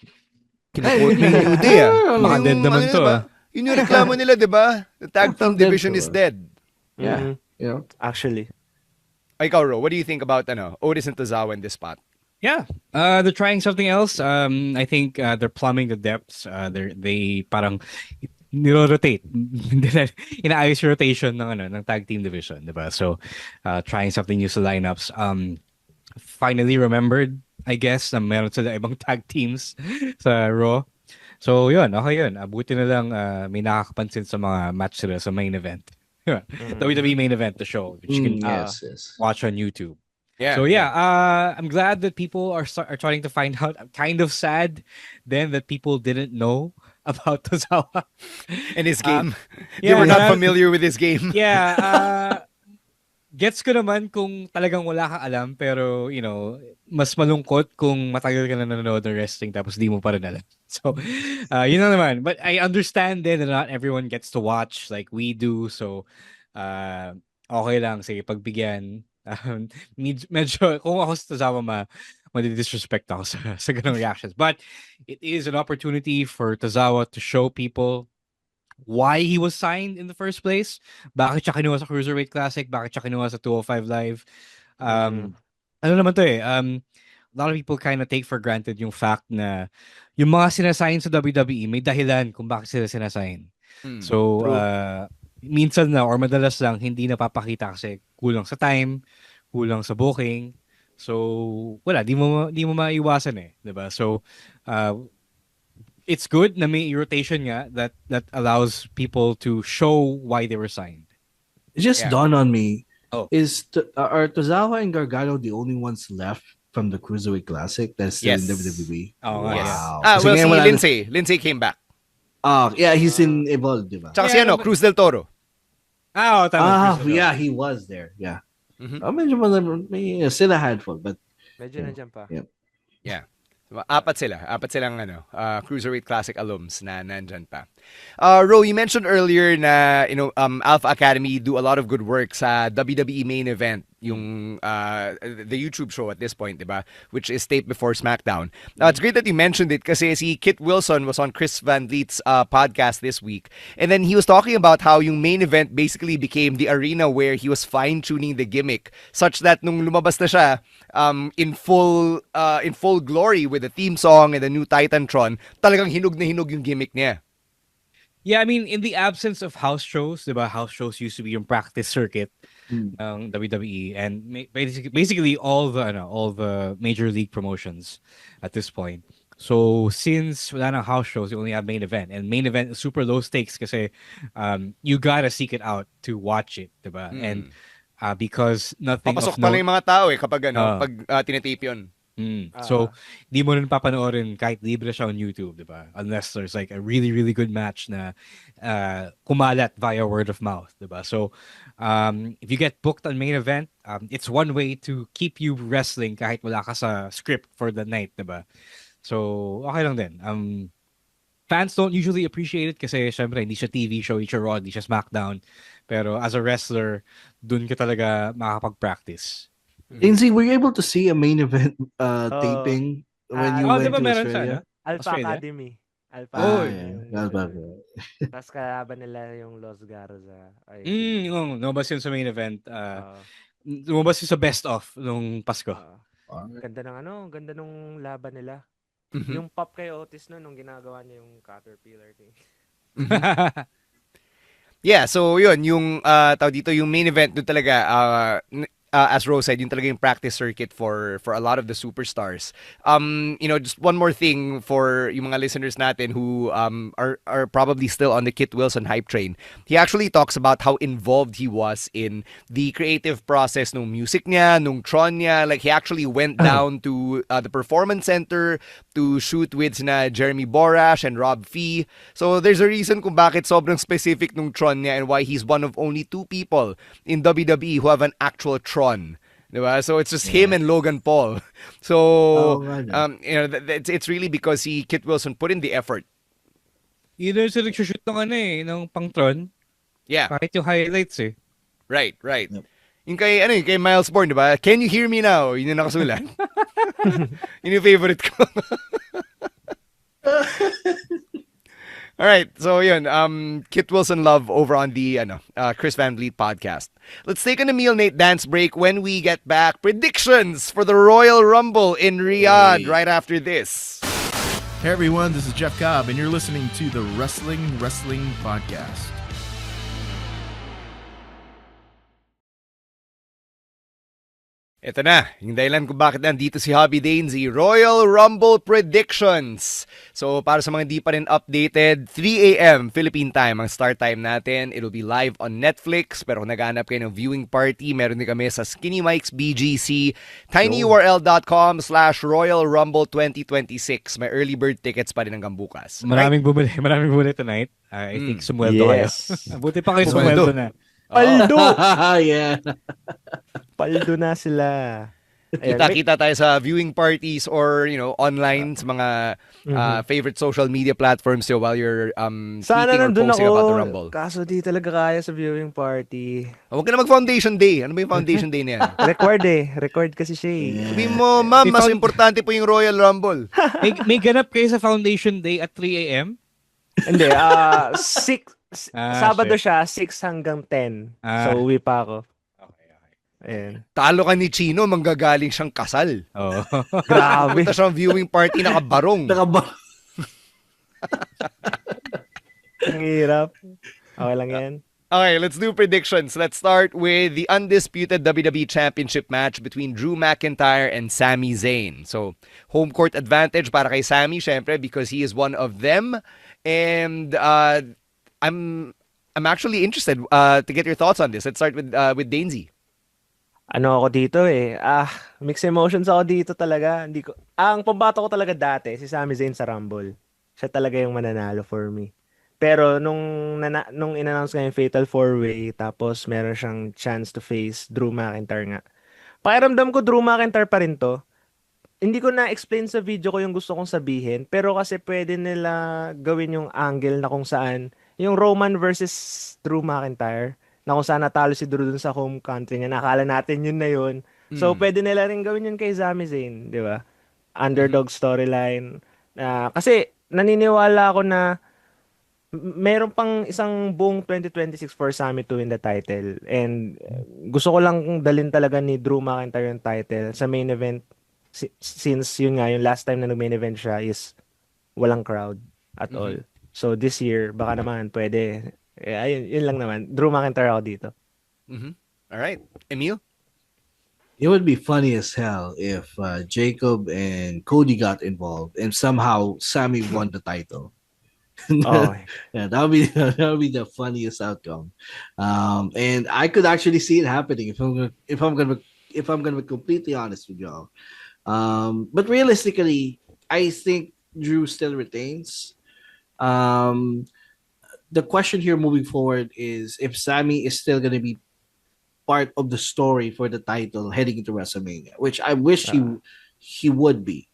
Kinaquote mo yung New Day, Baka dead naman to, Yun yung reklamo nila, di ba? The tag team division is dead. Yeah. Actually. Ikaw, Ro, what do you think about Otis and Tozawa in this spot? Yeah, they're trying something else. I think they're plumbing the depths. They parang niro-rotate. Inaayos yung rotation ng tag team division, diba? So, trying something new sa lineups. Finally remembered, I guess, na meron sila ibang tag teams sa Raw. So, yun, okay yun. Buti na lang may nakakapansin sa mga match sila sa main event. WWE main event, the show, which you can Yes. watch on YouTube. Yeah. So I'm glad that people are trying to find out. I'm kind of sad then that people didn't know about Tozawa and his game. Yeah, they were not familiar with his game. Yeah. Gets ko naman kung talagang wala ka alam, pero mas malungkot kung matagal ka na nanonood ng wrestling tapos di mo pa rin alam. So yun na naman. But I understand then that not everyone gets to watch like we do. So okay lang, sige, pagbigyan. Medyo kung ako sa Tozawa disrespect ako sa ganung reactions. But it is an opportunity for Tozawa to show people why he was signed in the first place. Bakit siya kinuha sa Cruiserweight Classic? Bakit siya kinuha sa 205 Live? Ano naman to a lot of people kind of take for granted yung fact na yung mga sinasign sa WWE may dahilan kung bakit sila sinasign. So, minsan na or madalas lang hindi napapakita kasi kulang sa time, kulang sa booking. So, wala, di mo maiwasan diba? So, it's good na may rotation nga that allows people to show why they were signed. It just dawned on me. Oh. Are Tozawa and Gargano the only ones left from the Cruiserweight Classic that's still in WWE? Oh, wow. Yes. Well, si Lindsay came back. Yeah, he's in Evolve, diba? Tsaka si Cruz del Toro. Tama. Yeah, he was there. Yeah. Mm-hmm. Medyo still a handful, but medyo nandiyan pa. Yeah. Apat silang Cruiserweight Classic alums na nandyan pa. Ro, you mentioned earlier na Alpha Academy do a lot of good work sa WWE main event, yung the YouTube show at this point, diba? Which is taped before SmackDown. It's great that you mentioned it kasi si Kit Wilson was on Chris Van Vliet's podcast this week, and then he was talking about how yung main event basically became the arena where he was fine-tuning the gimmick such that nung lumabas na siya in full glory with the theme song and the new Titantron, talagang hinog na hinog yung gimmick niya. Yeah, I mean, in the absence of house shows, diba? House shows used to be yung practice circuit ng WWE, and basically all the major league promotions at this point. So since wala nang house shows, you only have main event, and main event is super low stakes kasi you gotta seek it out to watch it, diba? And because nothing papasok pa lang yung mga tao kapag pag tinitape yun. So, di mo rin papanoorin kahit libre siya on YouTube, diba? Unless there's like a really, really good match na kumalat via word of mouth, diba? So, if you get booked on main event, it's one way to keep you wrestling kahit wala ka sa script for the night, diba? So, okay lang din. Fans don't usually appreciate it kasi syempre hindi siya TV show, hindi siya Raw, hindi siya SmackDown. Pero as a wrestler, dun ka talaga makakapag-practice. Lindsay, were you able to see a main event taping when you went to Australia? Alpha Academy. Tapos kalaban nila yung Los Garza. Lumabas yun sa main event. Lumabas yun sa best of nung Pasko. Ganda ng ganda nung laban nila. Mhm. Yung pop kay Otis nung ginagawa niya yung Caterpillar thing. Yeah, so yun, yung tawag dito, yung main event doon talaga, as Rose said, yung talaga yung practice circuit for a lot of the superstars. Just one more thing for yung mga listeners natin who are probably still on the Kit Wilson hype train. He actually talks about how involved he was in the creative process nung music niya, nung Tron niya. Like, he actually went down to the Performance Center to shoot with sina Jeremy Borash and Rob Fee. So there's a reason kung bakit sobrang specific nung Tron niya and why he's one of only 2 people in WWE who have an actual Tron. Diba? So it's just him and Logan Paul. So it's really because Kit Wilson put in the effort. Either sila nagsushoot ng pang-Tron, Yeah. kahit yung highlights eh. Right. Yung kay Miles Bourne, diba? Can you hear me now? Yun yung nakasulat. Yun yung favorite ko. All right, so yun, Kit Wilson love over on the Chris Van Vliet podcast. Let's take an Emil Nate dance break. When we get back, predictions for the Royal Rumble in Riyadh right after this. Hey everyone, this is Jeff Cobb, and you're listening to the Wrestling Podcast. Ito na, yung dahilan kung bakit nandito si Hobby Danezi, Royal Rumble Predictions. So, para sa mga hindi pa rin updated, 3 a.m. Philippine time ang start time natin. It'll be live on Netflix, pero kung naghanap kayo ng viewing party, meron din kami sa Skinny Mike's BGC, tinyurl.com/Royal Rumble 2026. May early bird tickets pa rin hanggang bukas. Maraming bumili tonight. I think sumweldo kayo. Buti pa kayo sumweldo na. Paldo! Yeah. Paldo na sila. Kita-kita tayo sa viewing parties or, online sa mga favorite social media platforms while you're sana tweeting or nandun posting ako, about the Rumble. kaso di talaga kaya sa viewing party. Huwag ka na mag-Foundation Day. Ano ba yung Foundation Day na yan? Record kasi siya eh. Sabihin mo, ma'am, mas importante po yung Royal Rumble. May ganap kayo sa Foundation Day at 3 a.m.? Hindi, 6, Sabado siya, 6 hanggang 10. So, uwi pa ako. Okay. Ayan. Talo ka ni Chino, manggagaling siyang kasal. Oh. Grabe. Punta siyang viewing party, nakabarong. Ang hirap. Okay lang yan. Okay, let's do predictions. Let's start with the undisputed WWE Championship match between Drew McIntyre and Sami Zayn. So, home court advantage para kay Sami, syempre, because he is one of them. And I'm actually interested to get your thoughts on this. Let's start with Danezi. Ano ako dito eh. Mixed emotions ako dito talaga. Ang pambato ko talaga dati, si Sami Zayn sa Rumble. Siya talaga yung mananalo for me. Pero nung in-announce nga yung Fatal 4-Way, tapos meron siyang chance to face Drew McIntyre nga. Pakiramdam ko Drew McIntyre pa rin to. Hindi ko na-explain sa video ko yung gusto kong sabihin, pero kasi pwede nila gawin yung angle na kung saan, yung Roman versus Drew McIntyre, na kung saan natalo si Drew dun sa home country niya, nakala natin yun na yun. So, pwede nila rin gawin yun kay Sami Zayn, di ba? Underdog storyline. Kasi, naniniwala ako na meron pang isang buong 2026 for Sami to win the title. And gusto ko lang dalhin talaga ni Drew McIntyre yung title sa main event. Since yun nga, yung last time na nag-main event siya is walang crowd at all. So this year, baka naman pwede. Yun lang naman. Drew McIntyre ako dito. All right. Emil? It would be funny as hell if Jacob and Cody got involved and somehow Sami won the title. Oh. Yeah, that would be the funniest outcome. And I could actually see it happening if I'm gonna be completely honest with y'all. But realistically, I think Drew still retains. The question here moving forward is if Sami is still going to be part of the story for the title heading into WrestleMania, which I wish he would be.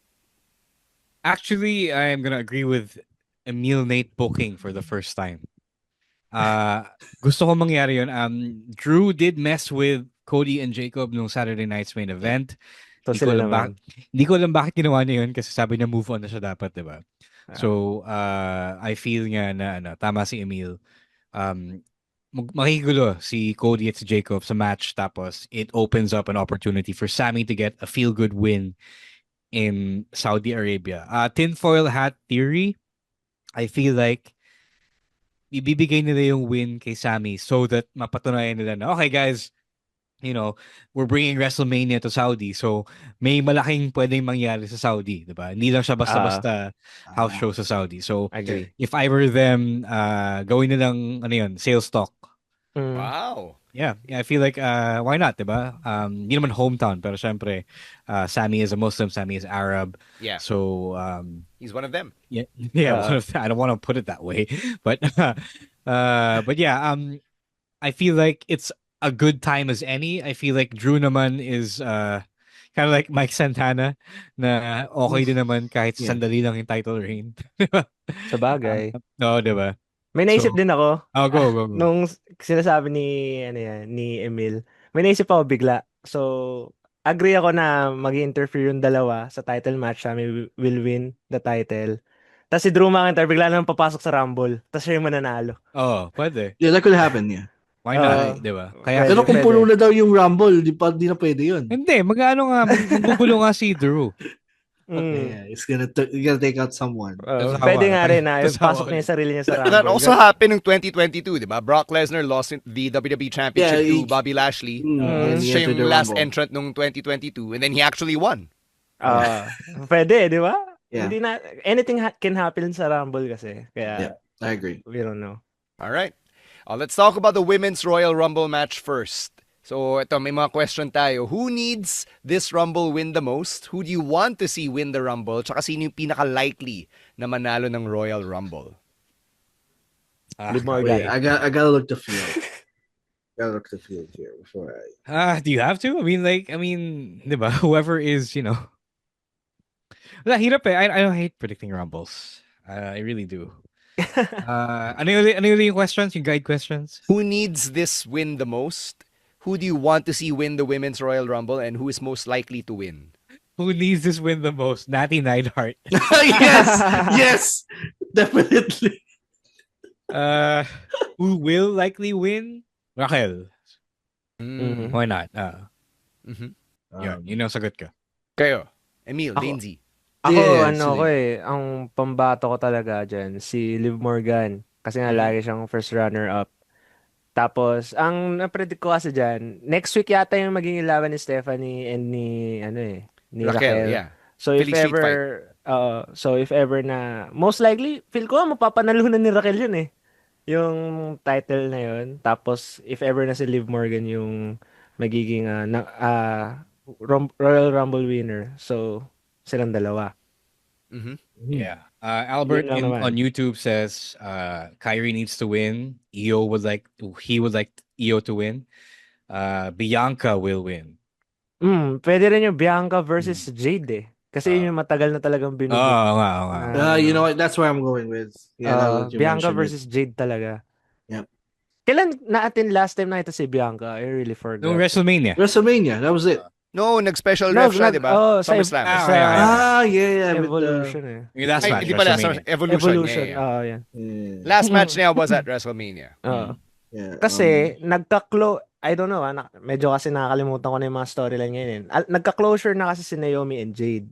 Actually, I'm gonna agree with Emil Nate booking for the first time. Gusto ko mangyari yun. Drew did mess with Cody and Jacob nung Saturday night's main event. Hindi ko alam bakit ginawa niya yun kasi sabi niya move on na siya dapat, diba? So, I feel nga na tama si Emil. Makikigulo si Cody at si Jacob sa match tapos it opens up an opportunity for Sami to get a feel-good win in Saudi Arabia. Tinfoil hat theory, I feel like ibibigay nila yung win kay Sami so that mapatunayan nila na, okay guys, we're bringing WrestleMania to Saudi. So, may malaking pwedeng mangyari sa Saudi, diba? Hindi lang siya basta-basta house show sa Saudi. So, Agree. if I were them, gawin nilang, sales talk. Wow. Yeah, I feel like, why not, diba? Hindi naman hometown, pero syempre, Sami is a Muslim, Sami is Arab. Yeah. So, he's one of them. Yeah, I don't want to put it that way, but yeah, I feel like it's a good time as any. I feel like Drew naman is kind of like Mike Santana, na okay din naman kahit sandali lang yung title reign. Sa bagay. No, diba? May naisip din ako. Go. Nung sinasabi ni Emil, may naisip ako bigla. So, agree ako na mag-interfere yung dalawa sa title match. Sami will win the title. Tapos si Drew McIntyre bigla naman papasok sa Rumble. Tapos siya yung mananalo. Oh, pwede. Yeah, that could happen, yeah. Why not, diba? Kaya, pero kung puno na daw yung Rumble, di na pwede yun. Hindi, magbubulo nga si Drew. Yeah, he's gonna take out someone. Pwede nga rin na pasok niya yung sarili niya sa Rumble. That also happened in 2022, diba? Brock Lesnar lost the WWE Championship to Bobby Lashley. Siya yung last entrant nung 2022, and then he actually won. Pwede, di ba? Yeah. Hindi na, anything can happen sa Rumble kasi. Kaya, I agree. We don't know. All right. Let's talk about the Women's Royal Rumble match first. So, ito, may mga question tayo. Who needs this Rumble win the most? Who do you want to see win the Rumble? Tsaka sino yung pinaka-likely na manalo ng Royal Rumble? Wait, I gotta look the field. Gotta look the field here before I... Do you have to? I mean, diba? Whoever is, Wala, hirap eh. I don't hate predicting Rumbles. I really do. Ano yung questions? Yung guide questions? Who needs this win the most? Who do you want to see win the Women's Royal Rumble, and who is most likely to win? Who needs this win the most? Natty Neidhart. Yes, definitely. Who will likely win? Raquel. Why not? Yun ang sagot ko. Kayo, Emil, Lindsay. Ako, ang pambato ko talaga dyan, si Liv Morgan. Kasi nga lagi siyang first runner-up. Tapos, ang na-predict ko kasi dyan, next week yata yung magiging laban ni Stephanie and ni Raquel. Yeah. So if ever na, most likely, feel ko mapapanalunan ni Raquel yun eh. Yung title na yun. Tapos, if ever na si Liv Morgan yung magiging Royal Rumble winner. So, silang dalawa. Yeah. Albert on YouTube says Kyrie needs to win. He would like Io to win. Bianca will win. Pwede rin yung Bianca versus Jade eh. Kasi yun yung matagal na talagang binubuo. You know what? That's where I'm going with. Yeah, Bianca versus Jade talaga. Yep. Kailan na-attend last time na ito si Bianca? I really forgot. No, WrestleMania. That was it. No, nag-special ref siya, di ba? SummerSlam. Yeah. Evolution Yung last match. Hindi pala, Evolution. Yeah. Last match niya was at WrestleMania. Yeah, kasi, I don't know, medyo kasi nakakalimutan ko na yung mga storyline ngayon. Nagka-closure na kasi si Naomi and Jade.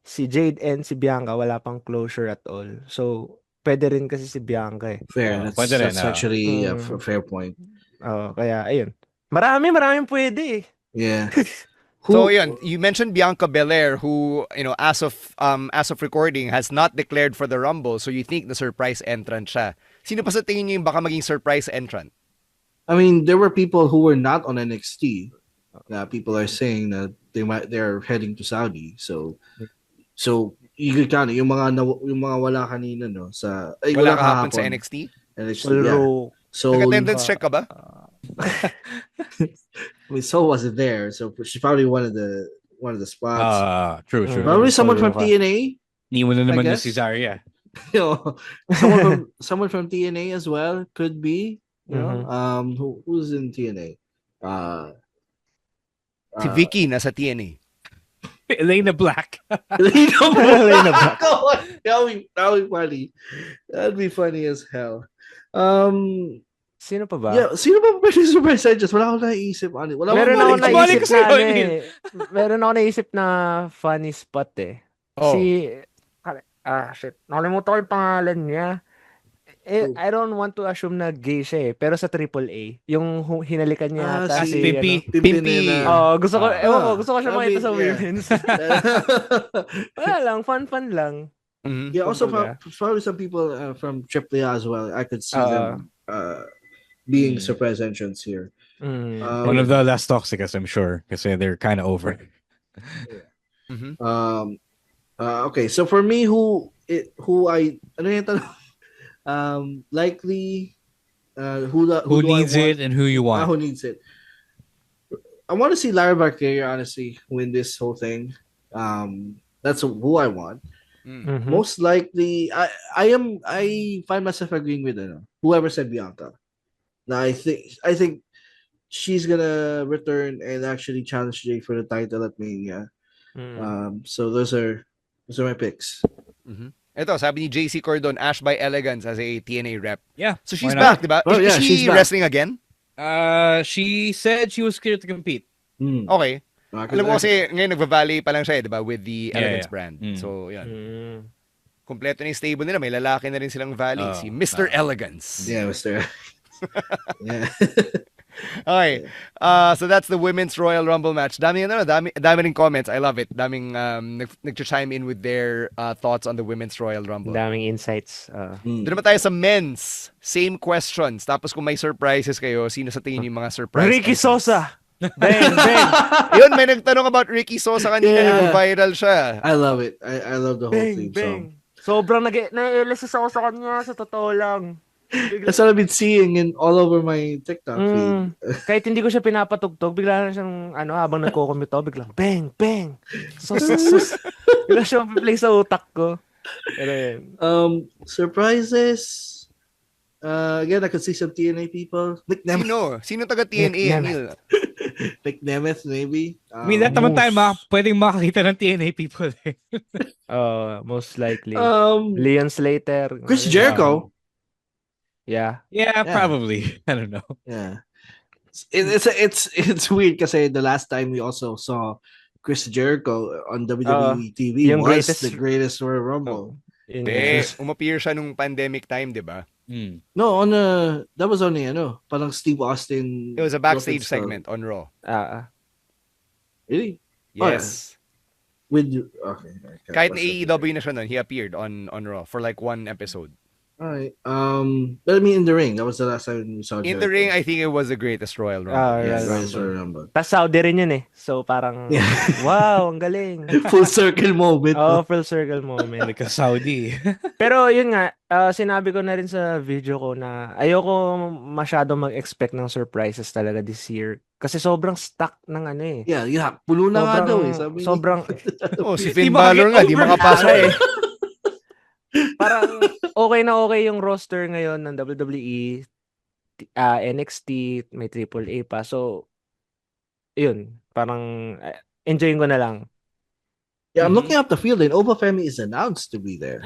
Si Jade and si Bianca, wala pang closure at all. So, pwede rin kasi si Bianca eh. Fair. That's actually a fair point. Kaya, ayun. Maraming pwede eh. Yeah. So yun, you mentioned Bianca Belair, who as of recording has not declared for the Rumble. So you think the surprise entrant siya? Sino pa sa tingin niyo yung baka maging surprise entrant? I mean, there were people who were not on NXT. People are saying that they're heading to Saudi. So you could count it. Yung mga wala kanina no sa wala kahapon sa NXT. So attendance check ka ba? I mean, So wasn't there, so she's probably one of the spots. True. Probably someone from TNA. Niwan na naman yung Cesaria. Someone from TNA as well could be. Who's in TNA? Si Vicky nasa TNA. Elena Black. Elena Black. That would be funny. That'd be funny as hell. Sino pa ba? Yeah, sino pa ba yung surprise entrance? Wala akong naisip. Meron ako naisip na funny spot eh. Oh. Shit. Nakalimutan ko yung pangalan niya. I don't want to assume na gay siya pero sa AAA, yung hinalikan niya ata si Pimpy. Pimpy. gusto ko, ewan ko, gusto ko siya I makita mean, sa yeah. women's. Wala lang, fun lang. Mhm. Yeah, also Kumbaga. probably some people from AAA as well. I could see them being surprise entrants here. One of the less toxic, I'm sure, because they're kind of over. Mhm. Okay, so for me, who I ano yung tanong? Likely who Who do I needs want? it and who you want? Who needs it? I want to see Lara Barqueira honestly win this whole thing. That's who I want. Mhm. Most likely, I find myself agreeing with whoever said Bianca. Now I think she's gonna return and actually challenge Jay for the title at Mania. So those are my picks. Mhm. Ito, sabi ni JC Cordon, Ash by Elegance as a TNA rep. Yeah. So she's why not? back, diba? Oh, yeah, Is she she's back. wrestling again? She said she was clear to compete. Okay. Alam mo kasi ngayon nagva-valley pa lang siya, diba? With the Elegance brand. Mm. So, yan. Kompleto na yung stable nila. May lalaki na rin silang valley. Si Mr. Elegance. Yeah, Mr. Yeah. Okay. So that's the Women's Royal Rumble match. Dami ring comments. I love it. Daming nag-chime in with their thoughts on the Women's Royal Rumble. Daming insights. Doon naman tayo sa men's. Same questions. Tapos kung may surprises kayo, sino sa tingin yung mga surprise? Ricky entrants? Sosa! Bang! Yun, may nagtanong about Ricky Sosa kanina. Yeah. Nag-viral siya. I love it. I love the whole theme song. Sobrang nag-LS ako sa kanya, sa totoo lang. That's what I've been seeing in all over my TikTok feed. Kahit hindi ko siya pinapatugtog, bigla na siyang, habang nagko-commute ako, biglang, bang, bang, sus. Bigla siya mapiplay sa utak ko. Pero yun. Surprises. Again, I could see some TNA people. Nick Nemeth. Sino taga TNA, Emil? Nick Nemeth, maybe. I mean, that naman tayo pwedeng makakita ng TNA people eh. Most likely. Leon Slater. Chris Jericho. Yeah, probably. I don't know. Yeah. It's weird kasi the last time we also saw Chris Jericho on WWE TV was the greatest Royal Rumble. Umappear siya nung pandemic time, di ba? No, that was only parang Steve Austin. It was a backstage segment on Raw. Really? Yes. Okay. Kahit na AEW na siya nun, he appeared on Raw for like one episode. Alright. But I mean, in the ring, that was the last time we saw Jericho. In the ring, I think it was the greatest Royal Rumble. Greatest Royal Rumble. Tas Saudi rin yun eh. So parang, wow, ang galing. Full circle moment. Full circle moment. Like a Saudi. Pero yun nga, sinabi ko na rin sa video ko na ayoko masyado mag-expect ng surprises talaga this year. Kasi sobrang stuck ng Yeah. Pulo na nga daw eh. Sabi sobrang... si Finn Balor nga, di makapasok eh. Parang okay yung roster ngayon ng WWE, NXT, may AAA pa. So, yun. Parang enjoying ko na lang. Yeah, I'm looking up the field and Oba Femi is announced to be there.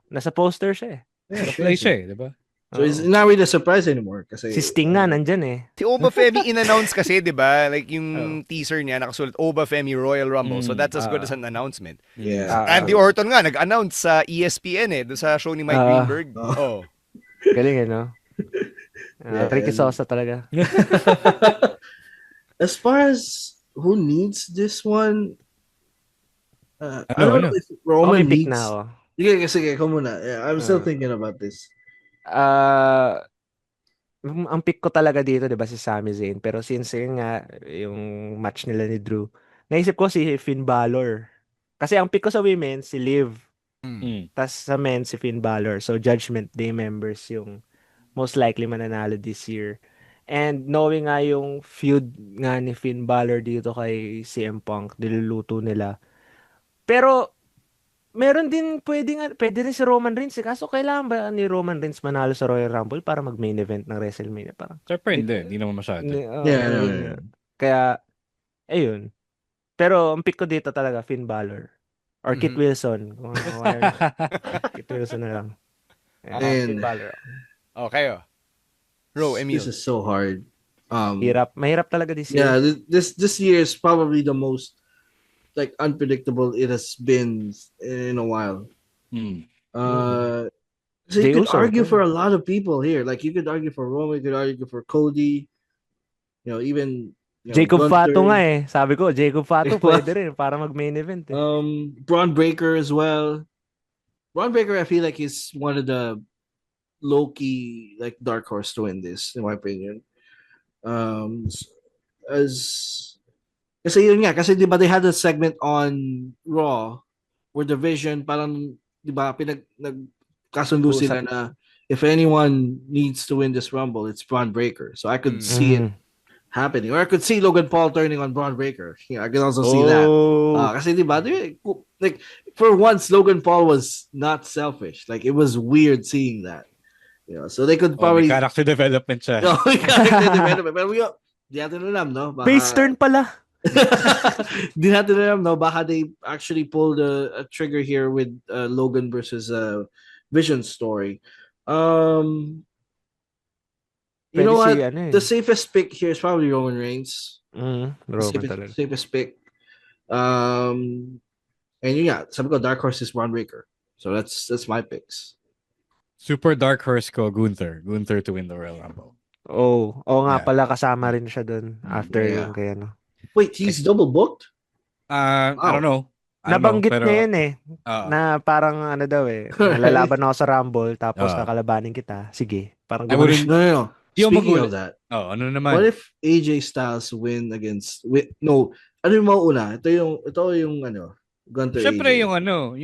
Nasa poster siya eh. Play siya eh, diba? So it's not really a surprise anymore. Kasi, si Sting nga nandyan eh. Si Oba Femi in-announce kasi, di ba? Like yung teaser niya, nakasulat Oba Femi Royal Rumble. So that's as good as an announcement. Yeah. Randy Orton nga, nag-announce sa ESPN doon sa show ni Mike Greenberg. Galing no? Ricky Sosa talaga. As far as who needs this one, I don't know if Roman needs... Sige, ko muna. Yeah, I'm still thinking about this. Ang pick ko talaga dito, 'di ba, si Sami Zayn, pero since yun nga yung match nila ni Drew, naisip ko si Finn Balor. Kasi ang pick ko sa women si Liv. Tas sa men si Finn Balor. So Judgment Day members yung most likely mananalo this year. And knowing nga yung feud nga ni Finn Balor dito kay CM Punk, niluluto nila. Pero meron din pwede rin si Roman Reigns. Kaso kailangan ba ni Roman Reigns manalo sa Royal Rumble para mag-main event ng WrestleMania? Parang hindi naman masyado. Kaya, ayun. Pero ang pick ko dito talaga, Finn Balor. Or Kit Wilson. Kit Wilson na lang. Finn Balor. Okay. Emil. This is so hard. Mahirap talaga this year. Yeah, this year is probably the most like unpredictable it has been in a while. So you Jey could Uso, argue for pwede. a lot of people here. Like you could argue for Roman, you could argue for Cody, even Jacob Fato nga Gunther, eh. Sabi ko, Jacob Fato pwede rin para mag-main event eh. Braun Breaker as well. Braun Breaker, I feel like he's one of the low key like dark horse to win this, in my opinion. As kasi yun nga, kasi di ba they had a segment on Raw where the Vision parang di ba nagkasundo sila na if anyone needs to win this Rumble, it's Braun Breaker. So I could see it happening. Or I could see Logan Paul turning on Braun Breaker. I could also see that. Kasi di ba, like for once Logan Paul was not selfish. Like it was weird seeing that. So they could probably may character development siya. may character development. Pero di natin alam, no? Baka, Face turn pala. di natin alam, no? Baka they actually pulled a trigger here with Logan versus Vision story. You know what? The safest pick here is probably Roman Reigns. Roman safest pick. And sabi ko, Dark Horse is Braun Breaker. So that's my picks. Super Dark Horse ko, Gunther to win the Royal Rumble. Nga pala, kasama rin siya dun after yung kaya no. Wait, he's double booked? I don't know. Nabanggit niya yun eh. Na parang ano daw eh. Nalalaban ako sa Rumble tapos kakalabanin kita. Sige. Parang gano'n. No. Speaking of that. Ano naman? What if AJ Styles win against no, ano yung mauuna? Ito yung Gunther. Siyempre AJ.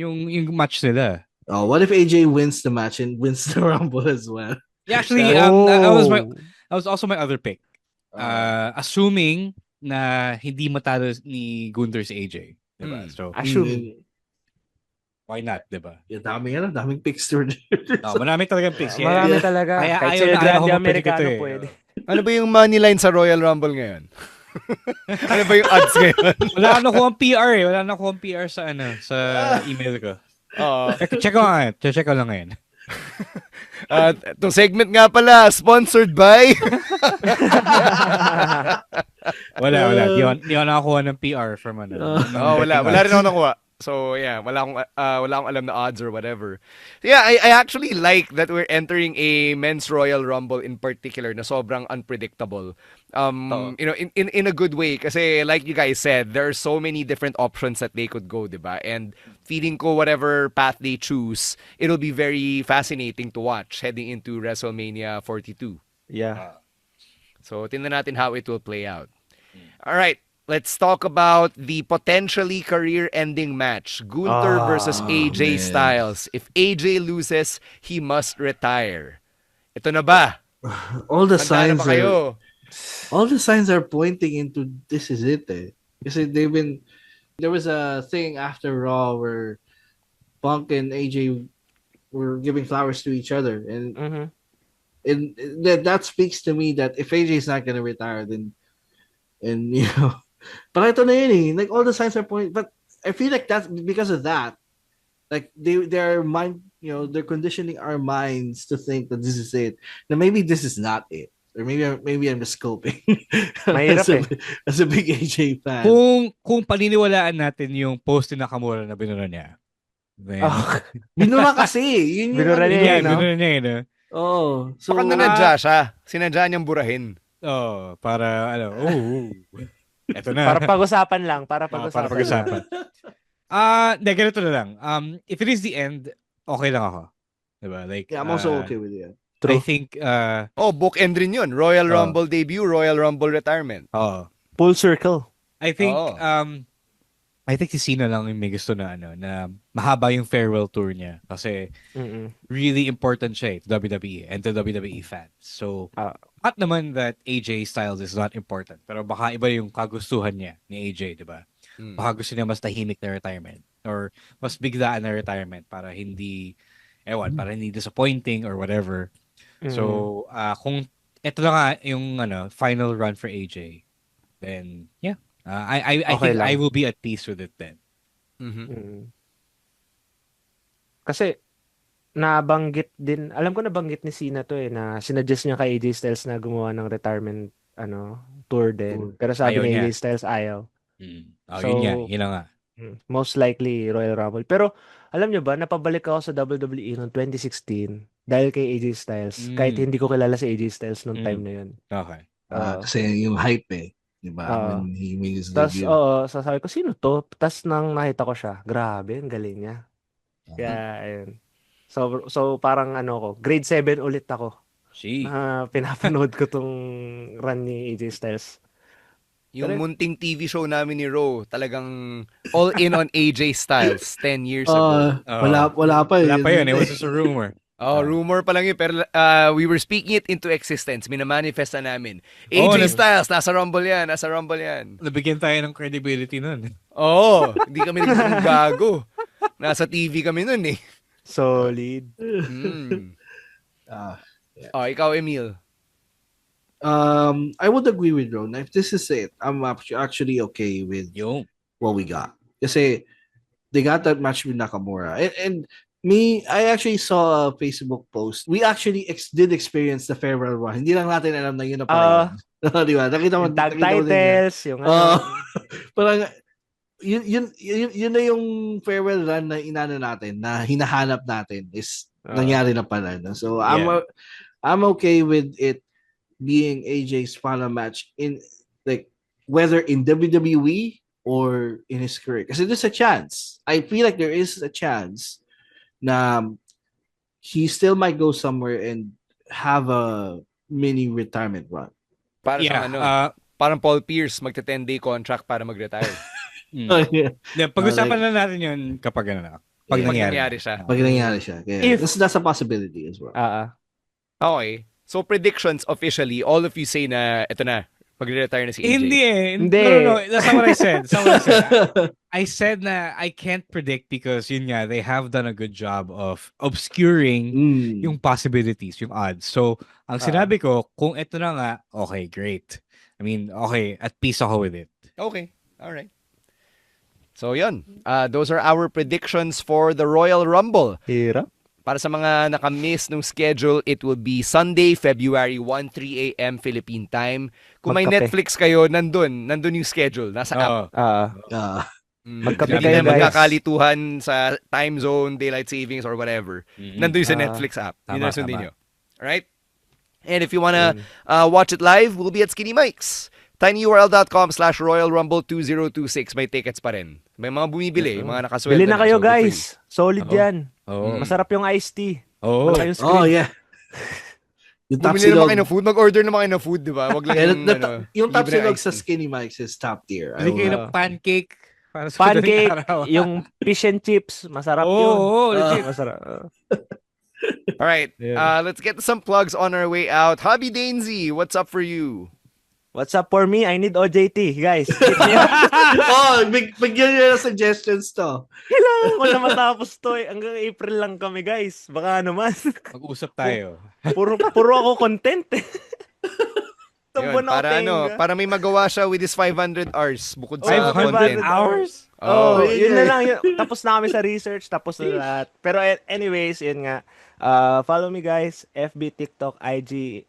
yung match nila. What if AJ wins the match and wins the Rumble as well? Yeah, actually, that was also my other pick. Assuming na hindi matalo ni Gunther si AJ. Diba? So, assuming. Why not, diba? Daming picks to marami talagang picks. Marami talaga. Kaya kahit sila Grande Americano pwede. Ano ba yung money line sa Royal Rumble ngayon? Ano ba yung odds ngayon? Wala na akong PR eh. Wala na akong PR sa email ko. Check ko lang ngayon. Itong segment nga pala, sponsored by... wala. Di ako nakakuha ng PR from wala rin ako nakuha. So yeah, wala akong alam na odds or whatever. So, yeah, I actually like that we're entering a men's Royal Rumble in particular na sobrang unpredictable. In a good way kasi like you guys said, there are so many different options that they could go, diba? And feeling ko whatever path they choose, it'll be very fascinating to watch heading into WrestleMania 42. Yeah. So tingnan natin how it will play out. All right. Let's talk about the potentially career-ending match. Gunther versus AJ Styles. If AJ loses, he must retire. Ito na ba? All the signs are pointing into this is it. Kasi there was a thing after Raw where Punk and AJ were giving flowers to each other, and that speaks to me that if AJ is not gonna retire, then But ito na yun eh. Like all the signs are pointing, but I feel like that's because of that. Like they're they're conditioning our minds to think that this is it. Now maybe this is not it. Or maybe I'm just scoping. as a big AJ fan. Kung paniniwalaan natin yung post ni Nakamura na binura niya. Binura kasi. Binura niya, no? Binura niya, no? So baka nanadya siya. Sinadya niyang burahin. Para Eto na. Para pag-usapan lang. Para pag-usapan. Ganito na lang. If it is the end, okay lang ako. Diba? Like, I'm also okay with it. I think... bookend rin yun. Royal Rumble debut, Royal Rumble retirement. Full circle. I think... I think si Cena lang yung may gusto na na mahaba yung farewell tour niya. Kasi really important siya to WWE and to WWE fans. So, not naman that AJ Styles is not important. Pero baka iba yung kagustuhan niya ni AJ, di ba? Baka gusto niya mas tahimik na retirement. Or mas biglaan na retirement para hindi disappointing or whatever. So, kung ito lang nga yung final run for AJ, then yeah. I think lang. I will be at peace with it then. Kasi nabanggit din, alam ko nabanggit ni Cena to na sinuggest niya kay AJ Styles na gumawa ng retirement tour din. Pero sabi ni AJ Styles ayaw. So, yun nga. Most likely Royal Rumble. Pero alam nyo ba, napabalik ako sa WWE noong 2016 dahil kay AJ Styles. Kahit hindi ko kilala si AJ Styles noong time na yun. Okay. Kasi yung hype diba? Oo. When he made his Tapos, debut. sasabi ko, sino to? Tapos nang nakita ko siya, grabe, ang galing niya. Kaya, ayun. So parang ko, grade 7 ulit ako. Na pinapanood ko tong run ni AJ Styles. Yung munting TV show namin ni Ro, talagang all in on AJ Styles 10 years ago. Wala pa Wala pa yun. It was just a rumor. Rumor pa lang yun. Pero we were speaking it into existence. Minamanifest na namin. AJ Styles, nasa Rumble yan. Nabigyan tayo ng credibility nun. Hindi kami naging gago. Nasa TV kami nun eh. Solid. Ikaw, Emil. I would agree with Ron. If this is it, I'm actually okay with what we got. Kasi they got that match with Nakamura. And me, I actually saw a Facebook post. We actually did experience the farewell run. Hindi lang natin alam na yun na pala yun. Di ba? Nakita mo tag titles, yung parang yun na yung farewell run na inano natin, na hinahanap natin is nangyari na pala. No? So I'm okay with it being AJ's final match in like whether in WWE or in his career. Kasi there's a chance. I feel like there is a chance na he still might go somewhere and have a mini retirement run. Para sa parang Paul Pierce, magta-10-day contract para mag-retire. Pag-usapan na natin yun kapag pag nangyari siya. Pag nangyari siya. Yeah. That's a possibility as well. Okay. So predictions officially, all of you say na ito na, magre-retire na si AJ. Hindi. No. That's not what I said. I said na I can't predict because yun nga, they have done a good job of obscuring yung possibilities, yung odds. So, ang sinabi ko, kung ito na nga, okay, great. I mean, okay, at peace ako with it. Okay. All right. So, yun. Those are our predictions for the Royal Rumble. Hirap. Para sa mga nakamiss ng schedule, it will be Sunday, February 1, 3 a.m. Philippine time. Kung may Netflix kayo, nandun yung schedule. Nasa app. Magkape Hindi kayo, na guys. magkakalituhan sa time zone, daylight savings, or whatever. Nandun yung sa Netflix app. Yun na sundin nyo. Alright? And if you wanna watch it live, we'll be at Skinny Mike's. tinyurl.com/Royal Rumble 2026. May tickets pa rin. May mga bumibili, mga nakasweldo. Bili na kayo, guys. Solid yan. Masarap yung iced tea. Yeah. Bumili naman kayo ng food. Mag-order naman kayo ng food, di ba? Wag lang yung Tapsilog sa Skinny Mike's is top tier. Bili kayo ng pancake. Pancake, yung fish and chips. Masarap yun. Legit. Masarap. All right. Let's get some plugs on our way out. Hobby Danezi, what's up for you? What's up for me? I need OJT, guys. Bigyan nyo ng suggestions to. Kailangan ko na matapos to. Hanggang April lang kami, guys. Baka naman. Mag-usap tayo. Puro ako content. Yun, para may magawa siya with his 500 hours bukod sa 500 content. hours? Yun na lang. Tapos na kami sa research. Tapos na lahat. Pero anyways, yun nga. Follow me, guys. FB, TikTok, IG,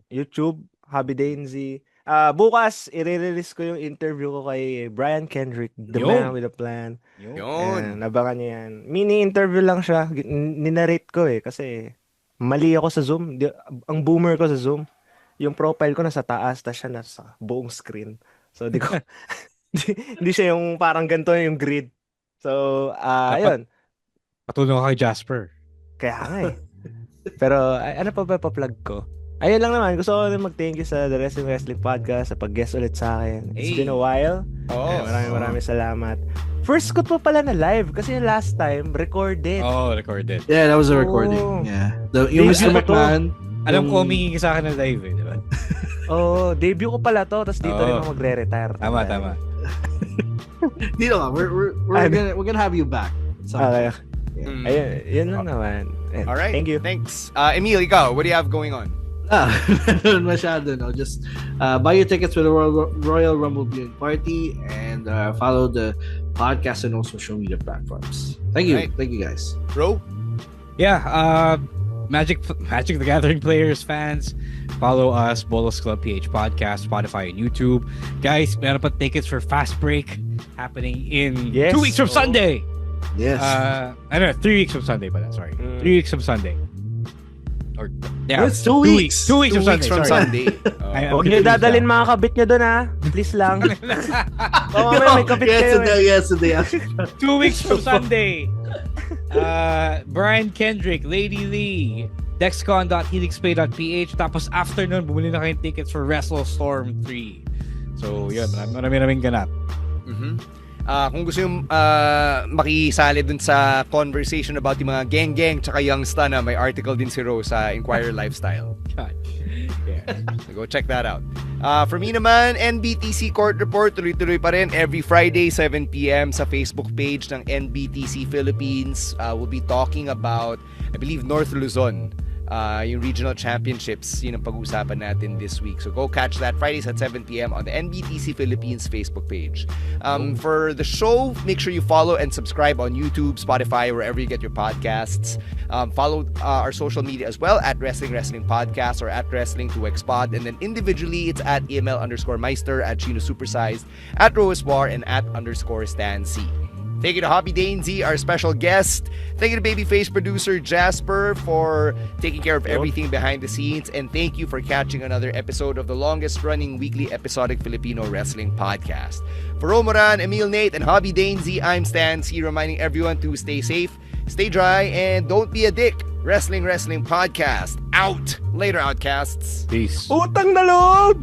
YouTube. Hobby Danezi. Bukas, i-release ko yung interview ko kay Brian Kendrick, the man with a plan. Yun. Nabangan niyo yan. Mini-interview lang siya. Ninarrate ko kasi mali ako sa Zoom. Ang boomer ko sa Zoom, yung profile ko nasa taas, tapos siya nasa buong screen. So, hindi siya yung parang ganito yung grid. So, ayun. Patulong ka kay Jasper. Kaya nga Pero, ano pa ba pa-plug ko? Ayun lang naman. Gusto ko rin mag-thank you sa The Wrestling Podcast sa pag-guest ulit sa akin. It's been a while. Maraming salamat. First ko pa pala na live kasi last time, recorded. Recorded. Yeah, that was a recording. Yeah. Yung Mr. McMahon. Alam ko, humingi sa akin ng live di ba? Debut ko pala to. Tapos dito rin ako magre-retire. Tama. Dito nga, we're gonna have you back. Okay. Ayun, yun lang naman. All right. Thank you. Thanks. Emil, ikaw, what do you have going on? Masyado, no? Just buy your tickets for the Royal Rumble viewing party and follow the podcast and all social media platforms. Thank you. Right. Thank you, guys. Bro? Yeah, Magic the Gathering players, fans, follow us, Bolos Club PH Podcast, Spotify, and YouTube. Guys, meron pa tickets for Fast Break. happening in Yes. 2 weeks from Sunday. Yes. I don't know, 3 weeks from Sunday pala, sorry. 3 weeks from Sunday. Or, It's 2 weeks. 2 weeks 2 from weeks Sunday, from sorry. Sunday. Ay, Huwag okay, niyo dadalhin mga kabit niyo doon, ha? Please lang. Mamaya may kabit kayo. Yesterday. 2 weeks from Sunday. Brian Kendrick, Lady Lee, dexcon.helixplay.ph. Tapos after nun, bumili na kayong tickets for WrestleStorm 3. So, yun. Maraming ganap. Kung gusto yung makisali dun sa conversation about yung mga gang-gang tsaka youngsta na may article din si Rose sa Inquirer Lifestyle. God. Yeah. So go check that out. For me naman, NBTC Court Report tuloy-tuloy pa rin every Friday 7 p.m. sa Facebook page ng NBTC Philippines. We'll be talking about, I believe, North Luzon. Yung regional championships, yun ang pag-uusapan natin this week. So go catch that Fridays at 7 p.m. on the NBTC Philippines Facebook page. For the show, make sure you follow and subscribe on YouTube, Spotify, wherever you get your podcasts. Follow our social media as well at Wrestling Podcast or at Wrestling2xpod. And then individually, it's at EML_Meister, at Chino Supersized, at Roeswar, and at _Stan C. Thank you to Hobby Danezi, our special guest. Thank you to Babyface producer Jasper for taking care of everything behind the scenes. And thank you for catching another episode of the longest-running weekly episodic Filipino wrestling podcast. For Romoran, Emil Nate, and Hobby Danezi, I'm Stan C, reminding everyone to stay safe, stay dry, and don't be a dick. Wrestling Podcast. Out. Later, Outcasts. Peace. Utang na loob!